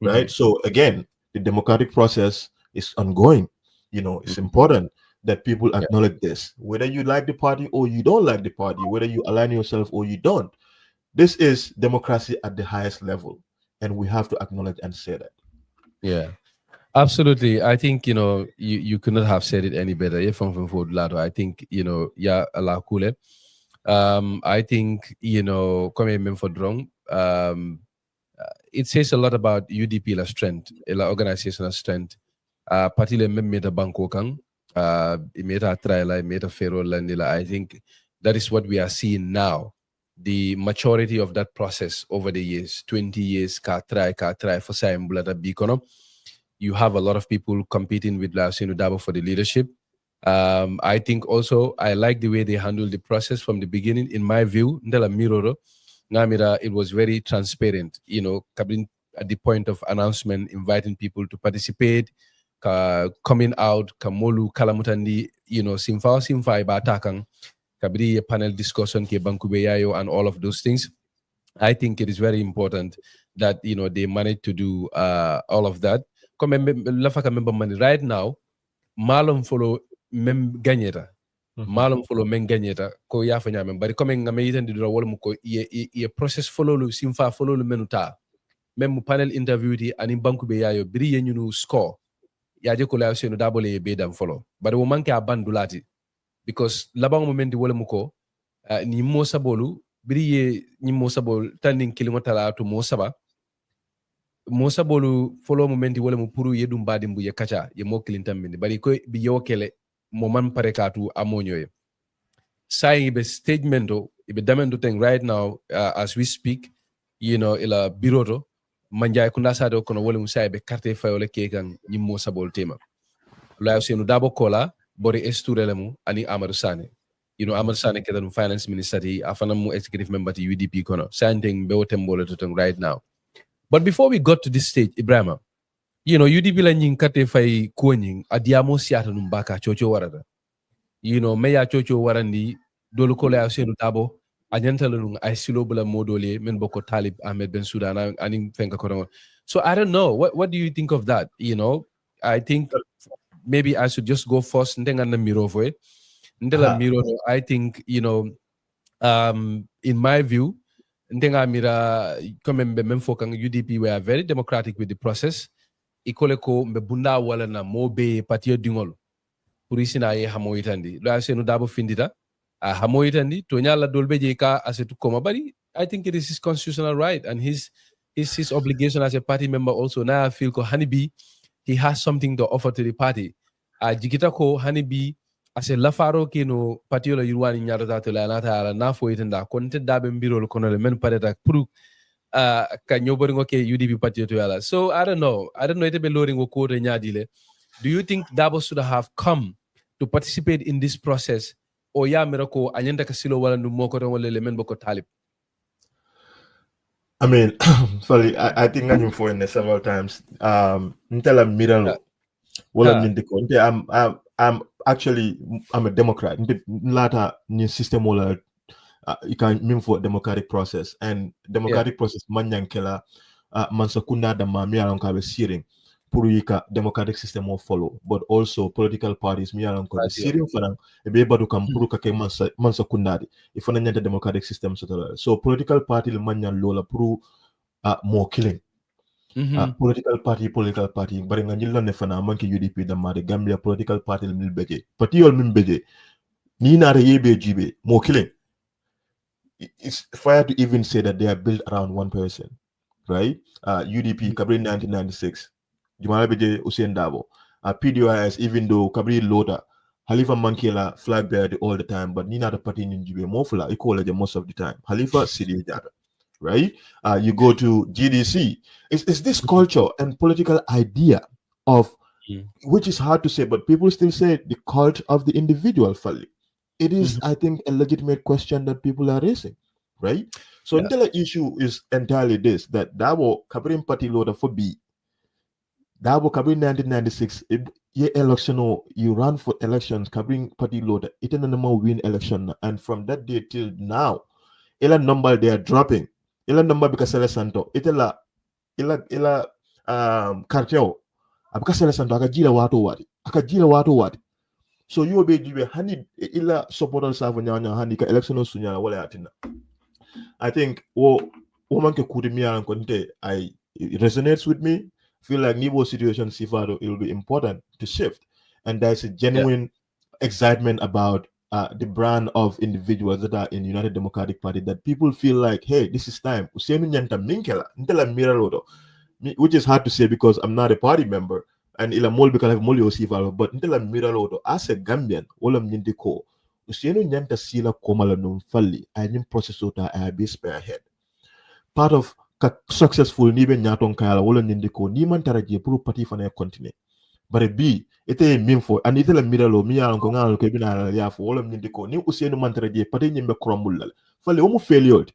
Speaker 2: Right. So again, the democratic process is ongoing. It's important that people acknowledge this, whether you like the party or you don't like the party, whether you align yourself or you don't. This is democracy at the highest level. And we have to acknowledge and say that.
Speaker 1: Yeah, absolutely. I think, you could not have said it any better. I think, yeah, Allah kule. I think, come for drong. It says a lot about UDP la strength, la organizational strength. Party le made a banko kang, made a trial, made a fero landila. I think that is what we are seeing now. The maturity of that process over the years, 20 years, ka try for Sam Blada Bikono. You have a lot of people competing with Ousainou Darboe for the leadership. I think also I like the way they handled the process from the beginning. In my view, Ndela Miroro, Ngamira, it was very transparent, coming at the point of announcement, inviting people to participate, coming out, Kamolu, Kalamutandi, Simfa Batakang. Kabiri panel discussion ke Bankubeyayo and all of those things. I think it is very important that they manage to do all of that. Right now, Malum follow mem ganyeta. Malum follow men ganyeta ko ya fanya mem bari comme ngame yiten di wol mu ko ye process follow lu simfa follow lu menuta. Même panel interview di ani Bankubeyayo biri yenyunu score. Ya je ko la Ousainou Darboe le be dam follow. Bari wo manke abandulati. Because labang momenti wala muko ni mo sabolu biriye ni mo sabol tanding kilimotala to mo sabolu follow momenti wala mu puru yedum badim bu ye kacha ye mo kilintam min bari ko bi yokele mo man parekatu amonyo saying be statemento ibe damendo thing right now as we speak ila biroto manjay kunda sado kono wala mu say be carte fayole kekan ni mo sabol tema la Ousainou Darboe kola bori esturelemu ani Amadou Sane Amadou Sane kedan finance minister afana mu executive member to UDP kono sanding be wotembole to right now. But before we got to this stage, Ebrima, UDP la nying kate fay kuonying adiamo siata numbaka chocho warada meya chocho warandi dolu ko la Ousainou Darboe Anyantalung ay silo bula modole men boko Talib Ahmed Bensouda aning fenka kono. So I don't know. What do you think of that? You know, I think maybe I should just go first and then the miro for it. I think, you know, in my view, ndenga mira comme mbe kang UDP were very democratic with the process. Ikole ko mbe bunda wala na mobe patio dingol. Purisina ye hamoitandi. Lo asenu dabo findita. Hamoitandi to nyala dolbe jeka asetu koma bari. I think it is his constitutional right and his obligation as a party member also. Now I feel ko Honeybee, he has something to offer to the party. Jikita ko Honeybee as a lafaro kino patiola yurwani nyarata to la nata ala na fo itenda konte dabe mbiro lo kono le men pareta puru ka nyoboringo ke UDP patio to yala. So I don't know ite be loring wo ko nyadile. Do you think Darboe should have come to participate in this process or ya mirako anyenda kasilo wala numoko wala lemen boko Talib?
Speaker 2: I mean, sorry, I think I'm for it several times. Ntela miralo. I'm actually a Democrat. Lata new system wala you can mean for democratic process and democratic process manyankela mansakunda da mamia lankabe siring purika democratic system will follow, but also political parties mi alan ko siring fanan e be badu kam puruka ke mansakunda if on the democratic system so political party le manyan lola puru more killing. Political party bari nga ñilla ne fana manki UDP da made Gambia political party mil beje parti yol min beje ni na yebe jibe mo killing. It's fair to even say that they are built around one person, right? UDP Kabri 1996 Jumala beje Usain Darboe. PDOIS, even though Kabri Loda Halifa Mankela Flagbearer all the time, but ni na the party in jibe mofula equal most of the time. Halifa Sidi Jada. Right? You go to GDC. It's this culture and political idea of, which is hard to say, but people still say the cult of the individual. It is, I think, a legitimate question that people are raising, right? So the issue is entirely this, that Darboe Kabrin Party Loader for B. Darboe Kabrin 1996, election, you run for elections, Kabrin Party Loader, it didn't number win election, and from that day till now, ila number they are dropping. Ila number bikasele santo itela ila cartel abikasele santo akajira watu wati so you be jibe hani ila supporters savu nyanya hani ka election sunya wala atina. I think woman ke kudimia konte it resonates with me. Feel like Nibo situation sifado it will be important to shift, and there's a genuine excitement about the brand of individuals that are in United Democratic Party, that people feel like, hey, this is time. Which is hard to say because I'm not a party member, and ila mol because I've molio sifalo, but ntela miralodo as a Gambian, olam nyindiko. Usienu nyanta sila komala Nfally, I nim process ota I be spearhead. Part of successful nibe nyaton kala olam nyindiko ni man taraji puru party fana continue. But B, ite minfo and ite la miralo mi alan ko ngal ko bina ya fo wala min diko ni Usainu mantere je pate nyimbe crumble fale o mu failure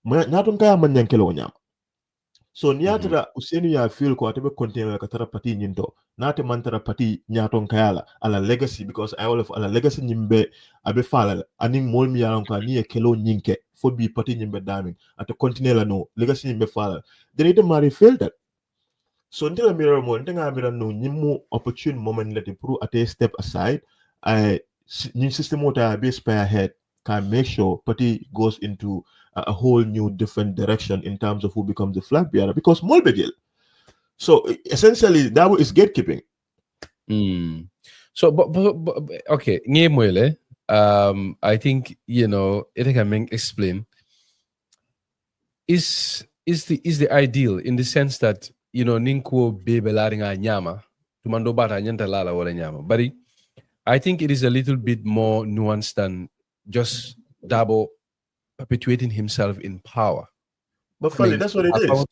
Speaker 2: ma nyaton kaya man nyankelo nyam so niatra Usainu ya feel ko atebe continue ka tara pati nyinto nate mantara pati nyaton kaya ala legacy, because I all of ala legacy nyimbe abe fala ani mol mi alan ko ni e kelo nyinke fo bi pati nyimbe daming ate continue la no legacy nyimbe fala then ite mari failed that. So until a mirror mo, until I mirror no nimu opportune moment let the pro at a step aside. I new system what I be spearhead can make sure party goes into a whole new different direction in terms of who becomes the flag bearer, because more deal. So essentially that is gatekeeping.
Speaker 1: So but okay, I think it can explain is the ideal in the sense that ninko bebe laringa nyama tumando bata nyanta lala wala nyama, but I think it is a little bit more nuanced than just Darboe perpetuating himself in power.
Speaker 2: But Fally, that's what it is.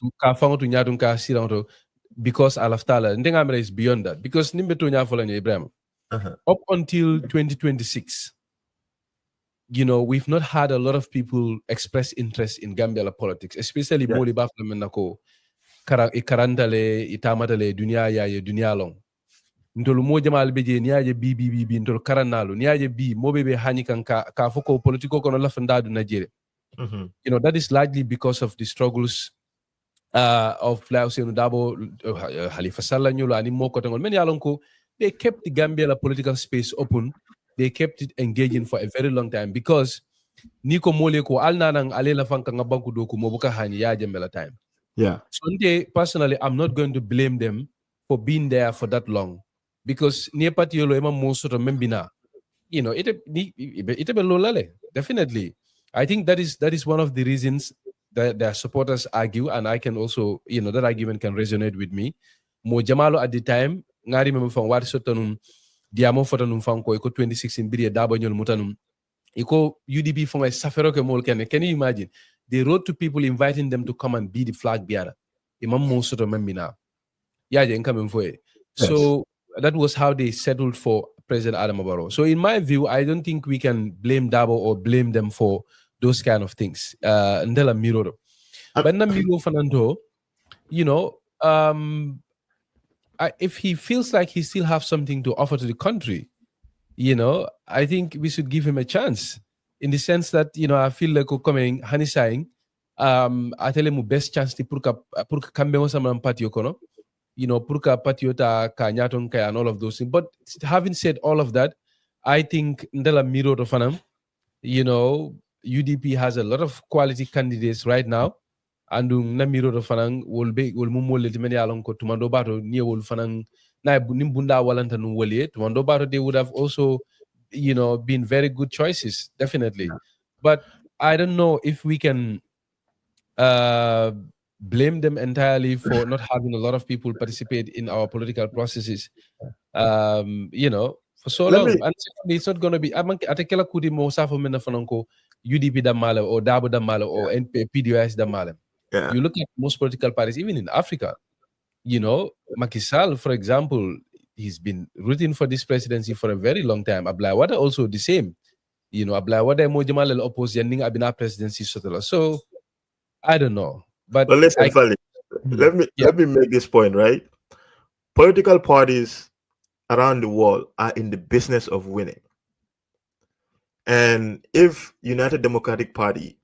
Speaker 1: Because alaftala ndengamera is beyond that, because nimbeto nyafola ni Ebrima up until 2026 we've not had a lot of people express interest in Gambia politics, especially Moli Bafla Menako Karandale, Itamatale, Dunia ya Dunia long. ntolu mo jamal beje niaje bi ntolu karanalu niaje bi mobebe hani kan ka foko politiko kono la fandadu najere. You know, that is largely because of the struggles of Hussein Darboe, Halifa Sallah nyolo ani moko tangol men yalonko they kept the Gambia political space open. They kept it engaging for a very long time because niko mole ko alnanang alela fanka ngabanku doku mobuka hani ya jembela time.
Speaker 2: Yeah.
Speaker 1: So personally, I'm not going to blame them for being there for that long because near patiolo ema most of membina. You know, it definitely. I think that is one of the reasons that their supporters argue, and I can also, you know, that argument can resonate with me. Mo Jamalo at the time, ngari memo from what sotanum diamo fotanum fanko iko 2016 bidia Darboe nyol mutanum iko UDP from a safero ke mol kene. Can you imagine? They wrote to people inviting them to come and be the flag bearer. Imam mo soto membina. Yeah, so that was how they settled for President Adama Barrow. So in my view, I don't think we can blame Darboe or blame them for those kind of things. Ndela Miro. But Miro Fernando, you know, if he feels like he still have something to offer to the country, you know, I think we should give him a chance in the sense that, you know, I feel like coming Hani saying, I tell him best chance to purka kambe mo sama patio kono. You know, purka patiota kanyaton kaya and all of those things. But having said all of that, I think Ndela Miro to Fanam, you know, UDP has a lot of quality candidates right now. And Namiro to Fanang will mumo letimeni along ko tumando bato near will Fanang na nimbunda walanta nuwole. Tumando bato they would have also, you know, been very good choices, definitely. But I don't know if we can blame them entirely for not having a lot of people participate in our political processes. You know, for so long. And secondly, it's not going to be. Atekela kudi mo safo mena fanonko UDP damale or Darboe damale or PDOS damale.
Speaker 2: Yeah.
Speaker 1: You look at most political parties, even in Africa. You know, Macky Sall, for example, he's been rooting for this presidency for a very long time. Abdoulaye Wade also the same. You know, Abdoulaye Wade mo jamal oppose yending abina presidency sotela. So I don't know. But
Speaker 2: listen, Fally, let me make this point, right? Political parties around the world are in the business of winning. And if United Democratic Party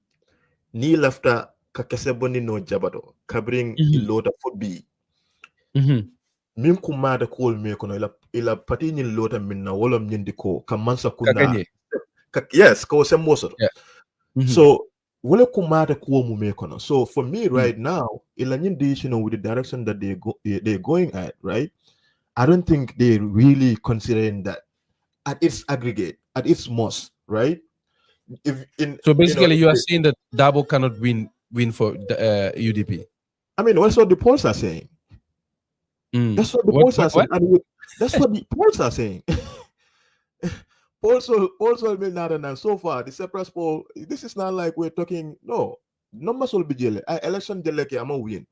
Speaker 2: ni lafta kakeseboni no jabado kabring ilota football mim kumada kol me kono ila pati ni lota minna wolom nyindi ko kamansa kuna yes ko semboso. So wole kumada ko mu me kono. So for me right now ila nyindi, you know, with the direction that they're going at, right? I don't think they're really considering that at its aggregate, at its most, right?
Speaker 1: So basically, you are saying that Darboe cannot win for the UDP. I
Speaker 2: mean, that's what the polls are saying. That's what the polls are saying. That's what the polls are saying. polls will be not, and so far the separate poll. This is not like we're talking. No, numbers will be jele. Election jele ke ama win.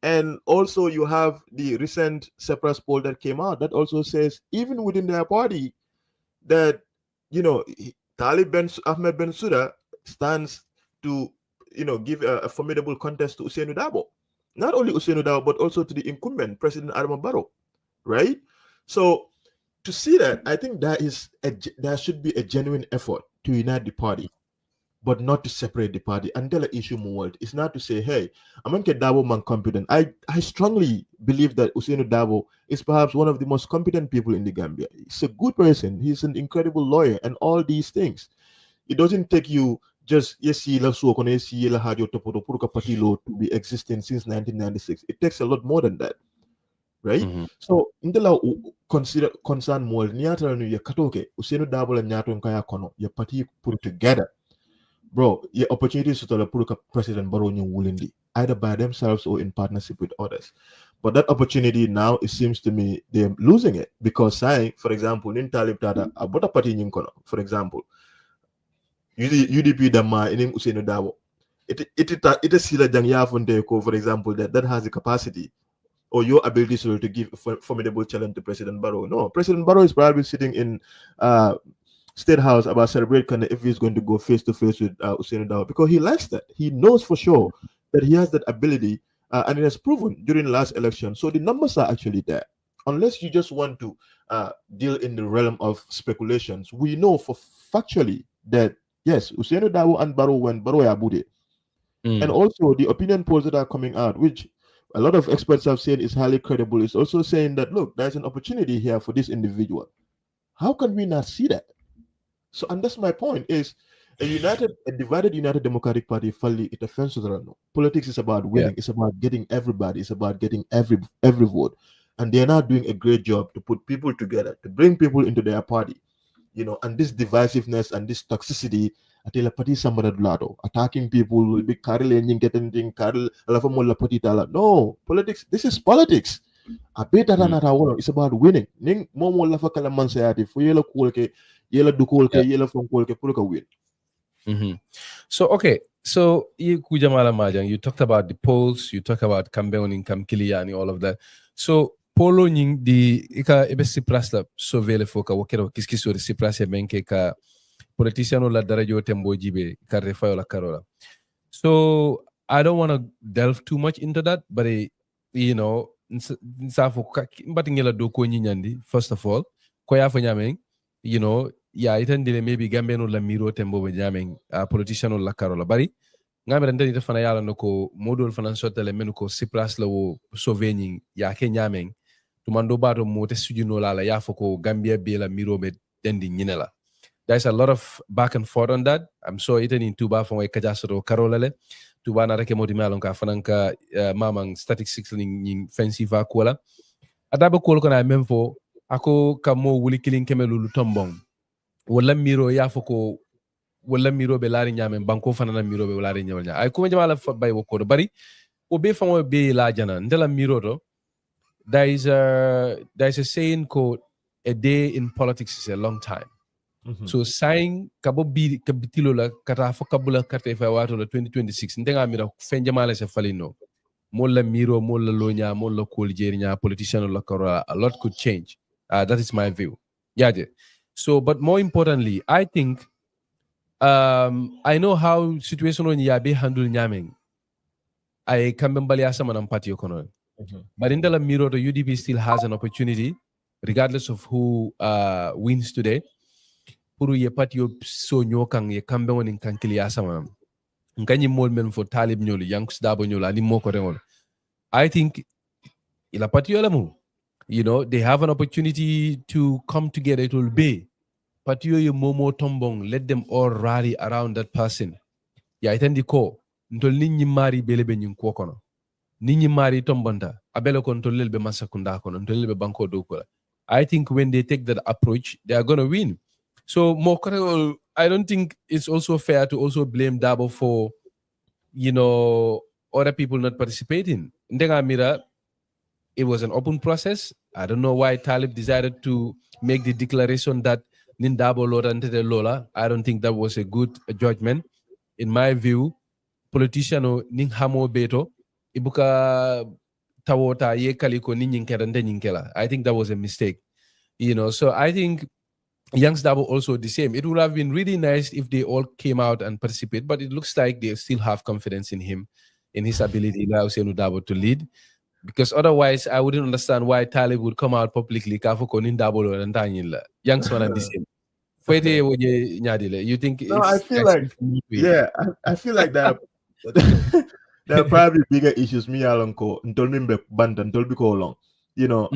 Speaker 2: And also you have the recent separate poll that came out that also says even within their party that, you know, Ahmed Bensouda stands to, you know, give a formidable contest to Ousainou Darboe. Not only Ousainou Darboe, but also to the incumbent President Adama Barrow, right? So to see that, I think there should be a genuine effort to unite the party, but not to separate the party. Until the issue moved, it's not to say, hey, I'm going to get Darboe man competent. I strongly believe that Ousainou Darboe is perhaps one of the most competent people in the Gambia. He's a good person. He's an incredible lawyer and all these things. It doesn't take you just to be existing since 1996. It takes a lot more than that, right? So indela concern more nyata no ya katoke Ousainou Darboe la nyato nkaya kono ya party put together. Bro, your opportunities to tell President Barrow Wulindi, either by themselves or in partnership with others. But that opportunity now, it seems to me, they're losing it because saying, for example, in Talib Tada, about a party in for example, UDP Dama in Ousainou Darboe. It is still a Jangya for example, that has the capacity or your ability to give a formidable challenge to President Barrow. No, President Barrow is probably sitting in State House about celebrating if he's going to go face to face with Ousainou Darboe because he likes that. He knows for sure that he has that ability and it has proven during the last election. So the numbers are actually there. unless you just want to deal in the realm of speculations, we know for factually that yes, Usainu Darboe and Barrow went Barrow Abude. And also the opinion polls that are coming out, which a lot of experts have said is highly credible, is also saying that look, there's an opportunity here for this individual. How can we not see that? So, and that's my point, is a divided United Democratic Party, it offends no. Politics is about winning, it's about getting everybody, it's about getting every vote. And they're now doing a great job to put people together, to bring people into their party, and this divisiveness and this toxicity, atela party lado, attacking people will be no, politics, this is politics. It's about winning. Ning momo la fakala mansayati fu yela kulke yela dukolke yela fonkolke pulka win.
Speaker 1: So okay, so you kujamala majang, you talked about the polls, you talked about campaigning, Kamkiliani, all of that. So polo ning di ika ebesi prasla sovele foka wakero kiskiso si prasya menke ka politiciano la darajo tembo jibe ka refayo la karola. So I don't want to delve too much into that, but first of all, maybe Gambiano la miro tembo nyameng politiciano la karola bari ngamere ndani defana yala noko modol fanan sotale menuko siplas la wo sovening ya ke nyameng tumando bato mo te sujuno la ya foko Gambia be la miro be dendi nyinela. There's a lot of back and forth on that. I'm sure it in Tuba from Kajasoro Karolale. Tuba na reke modi malonka fananka mamang static six ning fancy va kola. Adaba kol kona memfo ako kamo wuli killing kemelu tombong. Wala miro ya foko wala miro be lari nyame banko fanana miro be lari nyawnya. Ay kuma jamala bay woko bari obe famo be la jana ndela miro do. There is a saying called a day in politics is a long time. So saying kabo Bitilo la kata fokabula kata fa wato la 2026 ndenga mira fenjamala se falino molla miro molla lonya molla koljerinya politician la kora, a lot could change. That is my view. Yaje. So but more importantly, I think I know how situation on yabe handle nyameng. I kambembali asama na mpati yokono. But in the miro the UDP still has an opportunity regardless of who wins today. Puru ye pati yo so nyokang ye kambe woni kankili asama nganyi mol men fo talib nyolu yanks dabo nyolu ani moko rengol. I think ila pati yo lamu, they have an opportunity to come together. It will be pati yo momo tombong, let them all rally around that person. Ya itendi ko ntol ninyi mari belebe nyin ko kono ninyi mari tombonda abele kon to lelbe masakunda kono ntol lelbe banko do ko. I think when they take that approach they are going to win. So I don't think it's also fair to also blame Darboe for, other people not participating. Ndenga mira, it was an open process. I don't know why Talib decided to make the declaration that Darboe Lola and Lola. I don't think that was a good judgment. In my view, politician ning hamo beto ibuka tawota ye kaliko ninyinkera ndenyikela. I think that was a mistake. So I think Young's Darboe also the same. It would have been really nice if they all came out and participate, but it looks like they still have confidence in him, in his ability now Darboe to lead. Because otherwise, I wouldn't understand why Talib would come out publicly. Young's one and the same. You think?
Speaker 2: No, I feel like I feel like that. There are probably bigger issues. Me alonko ntol mimbe banda ntol biko long.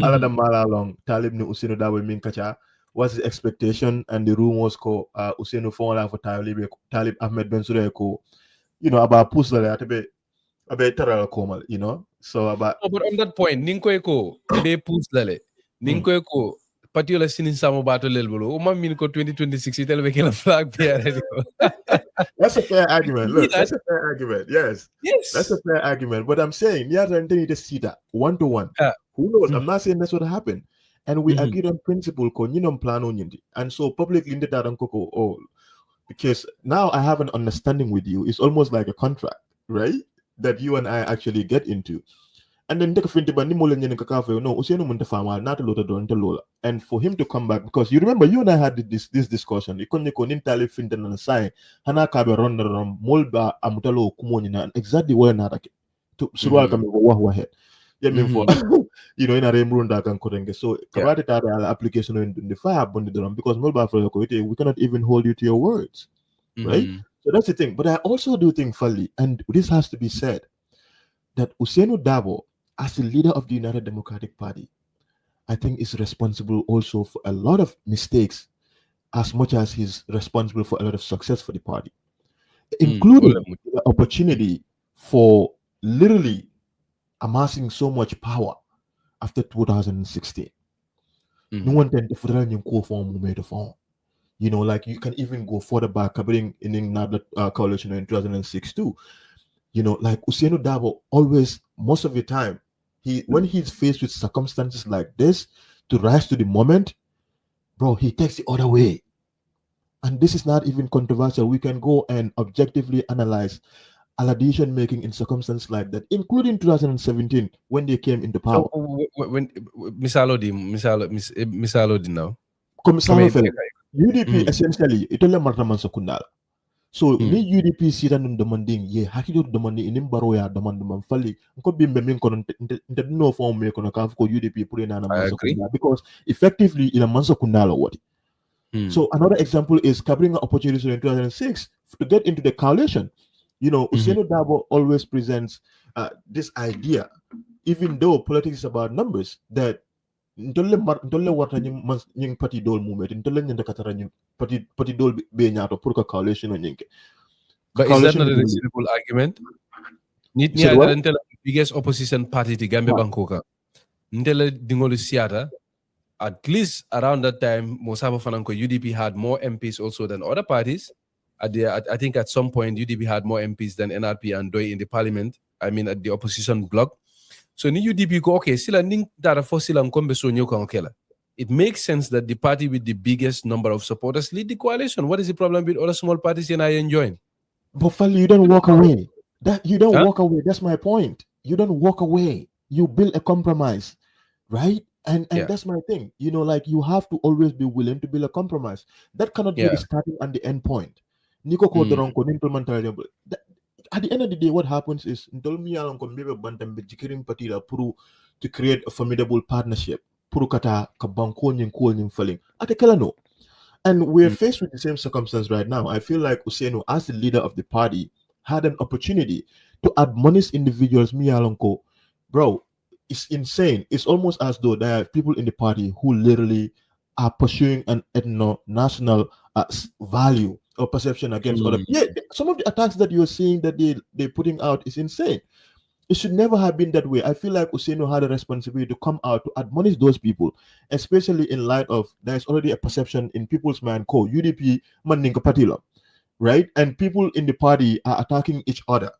Speaker 2: Ala da mala long Talib ni Usainu Darboe min kacha. What's the expectation and the rumors ko Usainu Fonla for Talib Ahmed Bensouda ko about pusla abe taral komal so about
Speaker 1: but on that point ninko ko abe pusla ninko ko patiola sinin samo bato lelbolo o min ko 2026 itel be kila flag bearer.
Speaker 2: That's a fair argument. Look, that's a fair argument. Yes, that's a fair argument. But I'm saying you need to see that 1-to-1. Who knows? I'm not saying that's what happened. And we agreed on principle, and so publicly in the because now I have an understanding with you. It's almost like a contract, right? That you and I actually get into. And then and for him to come back, because you remember you and I had this discussion. Exactly where to ahead. for in a remrunda kan korenge. So kabate tara application in the fire bondi drum because we cannot even hold you to your words. Right? So that's the thing. But I also do think, Fally, and this has to be said, that Ousainou Darboe, as the leader of the United Democratic Party, I think is responsible also for a lot of mistakes as much as he's responsible for a lot of success for the party, including the opportunity for literally amassing so much power after 2016. No one can form. Like you can even go further back, covering in another coalition in 2006 too. Like Ousainou Darboe always, most of the time, when he's faced with circumstances like this, to rise to the moment, bro, he takes the other way. And this is not even controversial. We can go and objectively analyze decision making in circumstances like that, including 2017 when they came into power.
Speaker 1: So when misalo now.
Speaker 2: UDP essentially it only martaman sekundal. So ni UDP sira nun demanding ye hakilo demanding inim baro ya demand Nfally nko bimbe min kono no form me kono ka ko UDP pure na man sekundal because effectively ila man sekundal what. So another example is covering opportunities in 2006 to get into the coalition. Ousainou Darboe always presents this idea, even though politics is about numbers, that party dol movement party dol be nyato pour coalition nyinke.
Speaker 1: But is that not a reasonable argument? The biggest opposition party to Gambia Bankoka. Ntele dingoli siata. At least around that time, Mosabo Fananko UDP had more MPs also than other parties. I think at some point UDP had more MPs than NRP and DOI in the parliament. I mean at the opposition bloc. So ni UDP go okay, sila ning dara for sila nkombe so nyo kankela. It makes sense that the party with the biggest number of supporters lead the coalition. What is the problem with other small parties and I enjoying?
Speaker 2: But Fally, you don't walk away. Walk away. That's my point. You don't walk away. You build a compromise, right? And that's my thing. Like you have to always be willing to build a compromise. That cannot be the starting and the end point. Nico at the end of the day, what happens is to create a formidable partnership. And we're faced with the same circumstance right now. I feel like Ousainou, as the leader of the party, had an opportunity to admonish individuals. Bro, it's insane. It's almost as though there are people in the party who literally are pursuing an ethno-national value or perception against other. Yeah, some of the attacks that you're seeing that they're putting out is insane. It should never have been that way. I feel like Ousainou had a responsibility to come out to admonish those people, especially in light of there's already a perception in people's mind called UDP Mandinka Bitilo, right? And people in the party are attacking each other.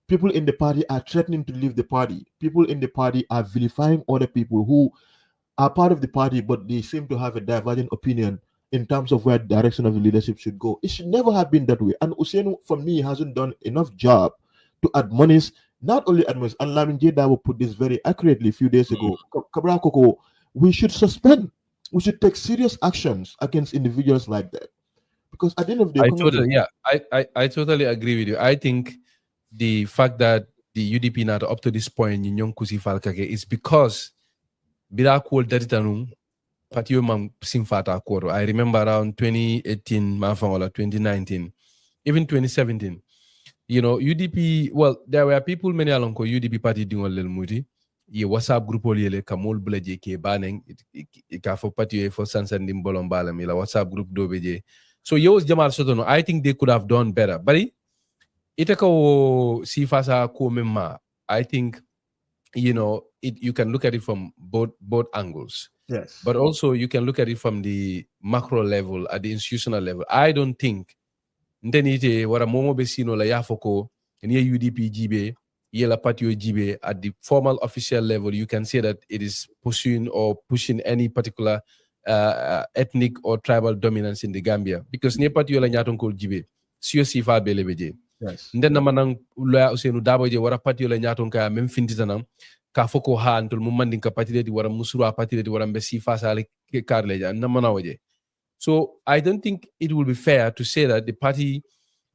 Speaker 2: People in the party are threatening to leave the party. People in the party are vilifying other people who are part of the party, but they seem to have a divergent opinion in terms of where the direction of the leadership should go. It should never have been that way. And Ousainou, for me, hasn't done enough job to admonish, not only admonish, and Lamin J. Darboe put this very accurately a few days ago, Kabra Koko, we should suspend, we should take serious actions against individuals like that. Because at the end of the day,
Speaker 1: I totally agree with you. I think the fact that the UDP not up to this point in Nyong Kusi Falkake is because Birakul Daritanung Patio Mam Singfata Koro. I remember around 2018, 2019, even 2017. UDP, well, there were people many along UDP party doing a little moody. Ye WhatsApp group oliele kamol bleje ke baneng it for party for Sansan Dimbolom Balamila WhatsApp group dobeje. So yours Jamal Sotono, I think they could have done better. But itako sifasa ko memma. I think you can look at it from both angles.
Speaker 2: Yes.
Speaker 1: But also you can look at it from the macro level, at the institutional level. I don't think ntenite wara momo besino la yafoko niye UDP jibe yela patio jibe at the formal official level. You can say that it is pushing any particular ethnic or tribal dominance in the Gambia because niye patio la nyaton ko jibe siyo sifa belebeje.
Speaker 2: Yes.
Speaker 1: Ndenna manang loya Ousainou Darboe je wara patio la nyaton ka même fintitanam ka foko ha antul mu mandin ka patile di wara musura patile di wara mbe sifa sale karleja namana waje. So I don't think it will be fair to say that the party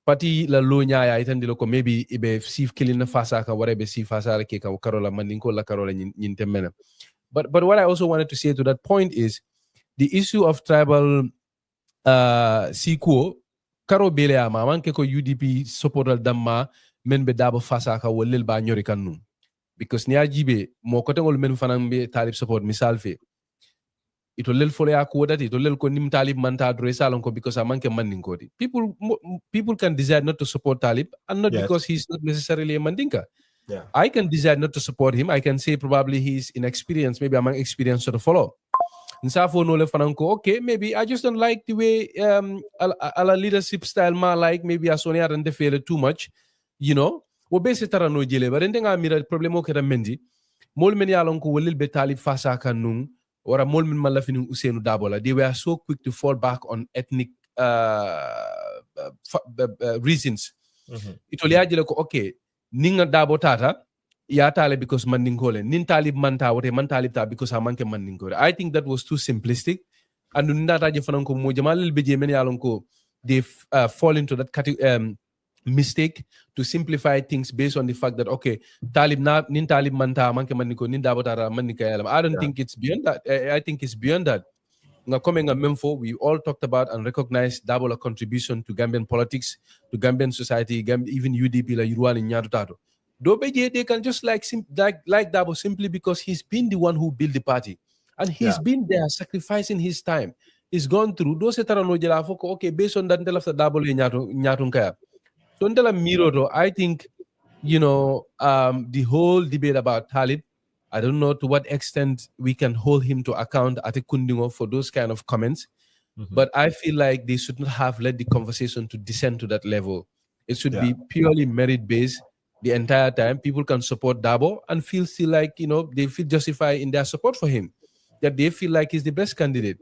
Speaker 1: Pati la lo nyaya itandilo ko maybe ibe sif killing fasa ka whatever sif fasa ke ka karola mandinko la karola nyintemena. But what I also wanted to say to that point is the issue of tribal sikuo karo bele ama manke ko UDP supportal damma men be dabo fasa ka wolel ba nyori kanum because ni ajibe mo kote ngol men fanan be talib support misal fe ito lel fole ako dati ito lel ko nim talib man ta adre salon ko because amanke manding ko di people can decide not to support talib and not because he's not necessarily a mandinka. I can decide not to support him. I can say probably he's inexperienced, maybe among experienced to follow. Nsafo no le fananko, okay, maybe I just don't like the way ala leadership style ma like maybe a Sonia and the fail too much, you know. Wo bese tara no jele bare ndenga mira problemo ke mendi mol men yalon ko wolil be talib fasa kanung ora mol men malafini Usenu Dabola. They were so quick to fall back on ethnic reasons. Itoli ajele ko okay, ninga Dabo tata ya tale because mandingole nin talib manta wote man talib ta because amanke mandingole. I think that was too simplistic and ndata je fananko mo jamal beje men yalon ko they fall into that mistake to simplify things based on the fact that okay talib na nin talib manta amanke mandingo nin Dabo tata mandinka yalam. I don't think it's beyond that. I think it's beyond that. Nga coming a Memfo, we all talked about and recognized Dabola contribution to Gambian politics, to Gambian society, even UDP la Yuruan in Nyadutato. They can just like Dabo simply because he's been the one who built the party. And he's been there sacrificing his time. He's gone through those okay, based on that after Dabo Nyatunkaya. So Miro, I think, you know, the whole debate about Talib, I don't know to what extent we can hold him to account at a Kundingo for those kind of comments. But I feel like they should not have let the conversation to descend to that level. It should be purely merit-based the entire time. People can support Dabo and feel still like, you know, they feel justified in their support for him, that they feel like he's the best candidate.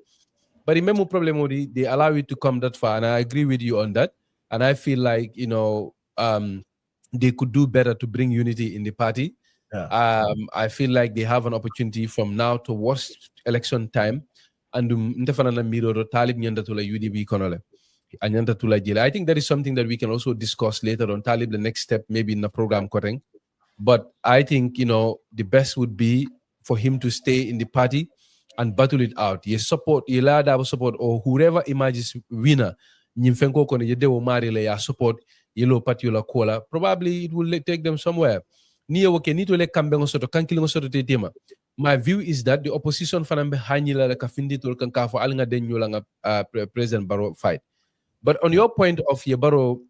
Speaker 1: But remember, problem they allow it to come that far, and I agree with you on that. And I feel like, you know, they could do better to bring unity in the party. I feel like they have an opportunity from now towards election time. And Talib UDP Konole. I think that is something that we can also discuss later on. Talib, the next step, maybe in the program cutting. But I think, you know, the best would be for him to stay in the party and battle it out. You support, you support, or whoever emerges winner, Nyimfenko Kone, Yedewo Marile, ya support, Yellow Party la Kola, probably it will take them somewhere. My view is that the opposition fanambe hanyila la kafindi tol kan kafo alinga denyo lang President Barrow fight. But on your point of Barrow,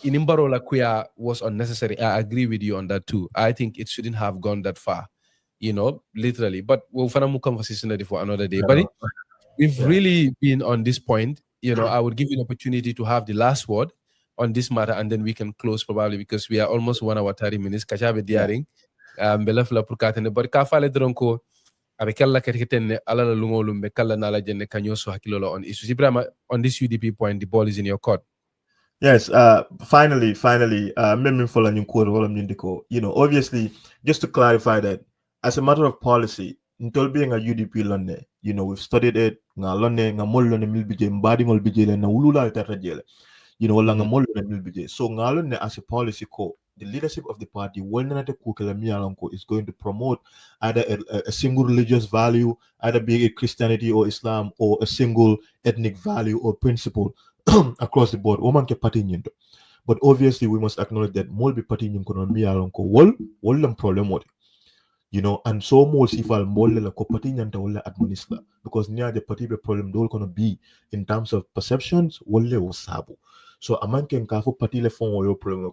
Speaker 1: Inimbaro la kuya was unnecessary. I agree with you on that too. I think it shouldn't have gone that far, you know, literally. But we'll find a conversation for another day. But we've really been on this point. You know, I would give you an opportunity to have the last word on this matter, and then we can close probably because we are almost 1 hour 30 minutes. Kachabe diaring, belafla purkatene, but kafale dronko, abekalla kerketene alala lungolum bekalla nala jenne kanyoso hakilolo on issues. Ibrahima, on this UDP point, the ball is in your court.
Speaker 2: Yes, finally, you know, obviously, just to clarify that, as a matter of policy, until being a UDP London, you know, we've studied it, nga London, nga mol London milbije, mbadi ngol bijele, na ulula altarajele, you know, nga mol London milbije. So nga London as a policy co, the leadership of the party, is going to promote either a single religious value, either be it Christianity or Islam, or a single ethnic value or principle across the board. But obviously we must acknowledge that more be party wol problem, you know, and so more sifal more la ko party administer, because near the party problem don't gonna be in terms of perceptions wole sabu. So a man can careful party le phone or your problem.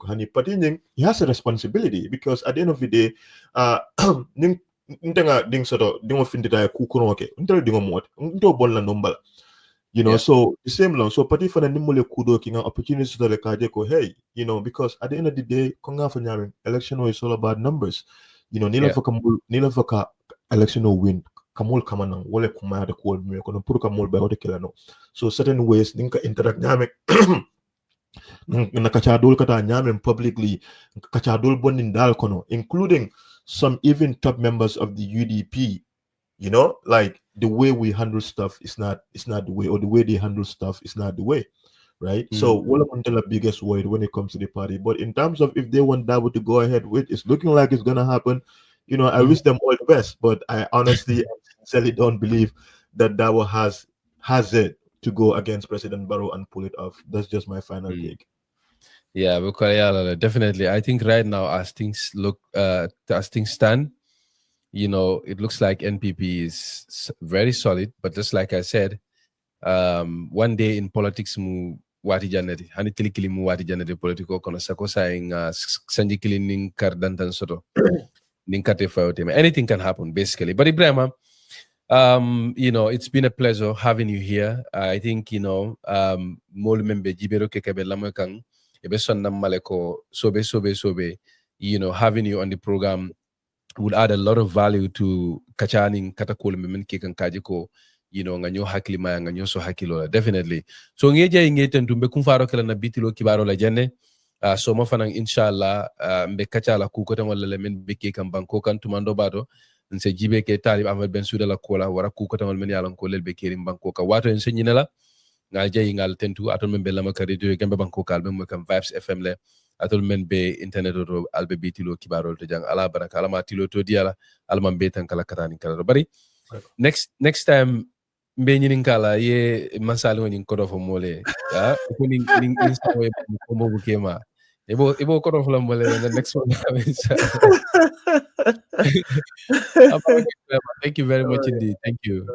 Speaker 2: He has a responsibility, because at the end of the day, ding sort of ding of you know, so the same long. So party for the nimule kudo king opportunities to the kajeko, hey, you know, because at the end of the day, election is all about numbers. You know, nila faka election will win. Kamul kamana wale kumaya the call me kono puru kamul by what no. So certain ways ninka interact dynamic nakachadul kata nyame publicly kachadul bonding dal kono, including some even top members of the UDP. You know, like the way we handle stuff is not the way, or the way they handle stuff is not the way. right? So one of the biggest word when it comes to the party. But in terms of if they want Darboe to go ahead with, it's looking like it's gonna happen. You know, I wish them all the best, but I honestly and sincerely don't believe that Darboe has it to go against President Barrow and pull it off. That's just my final take.
Speaker 1: Yeah, because yeah, definitely. I think right now, as things stand, you know, it looks like NPP is very solid. But just like I said, one day in politics, mu wati janeti, hani tilikili mu wati janeti politiko kono sako saying sanji kili ning kardantan soto, ning kate fayoteme. Anything can happen basically. But Ibrahima, you know, it's been a pleasure having you here. I think, you know, molu membe jibero kekebe lamekang ebe sonna maleko sobe, you know, having you on the program would add a lot of value to kachaning katakul memen kekan kajiko, you know, nganyo hakili maya nganyo so hakilo definitely. So ngeje ngeten tumbe kumfaro kala na bitilo kibaro la jenne. So mo fanang inshallah mbe kachala ku ko tan wala le men be kekan banko kan tumando bado nse jibe ke talib Ahmed Bensouda la kola wara ku ko tan men yalan ko lel be kerim banko ka wato en senyina la ngal jayi ngal tentu atol men be lama ka radio gambe banko kal be mo kam Vibes FM le atol men be internet to albe bitilo kibarol to jang ala baraka ala ma tilo to diala ala man be tan kala katani kala bari next time mbe nyinin kala ye masali woni ko do fo mole ko ning insta we ko mo bu kema ebo ko do fo la mole the next one thank you very much indeed. Thank you.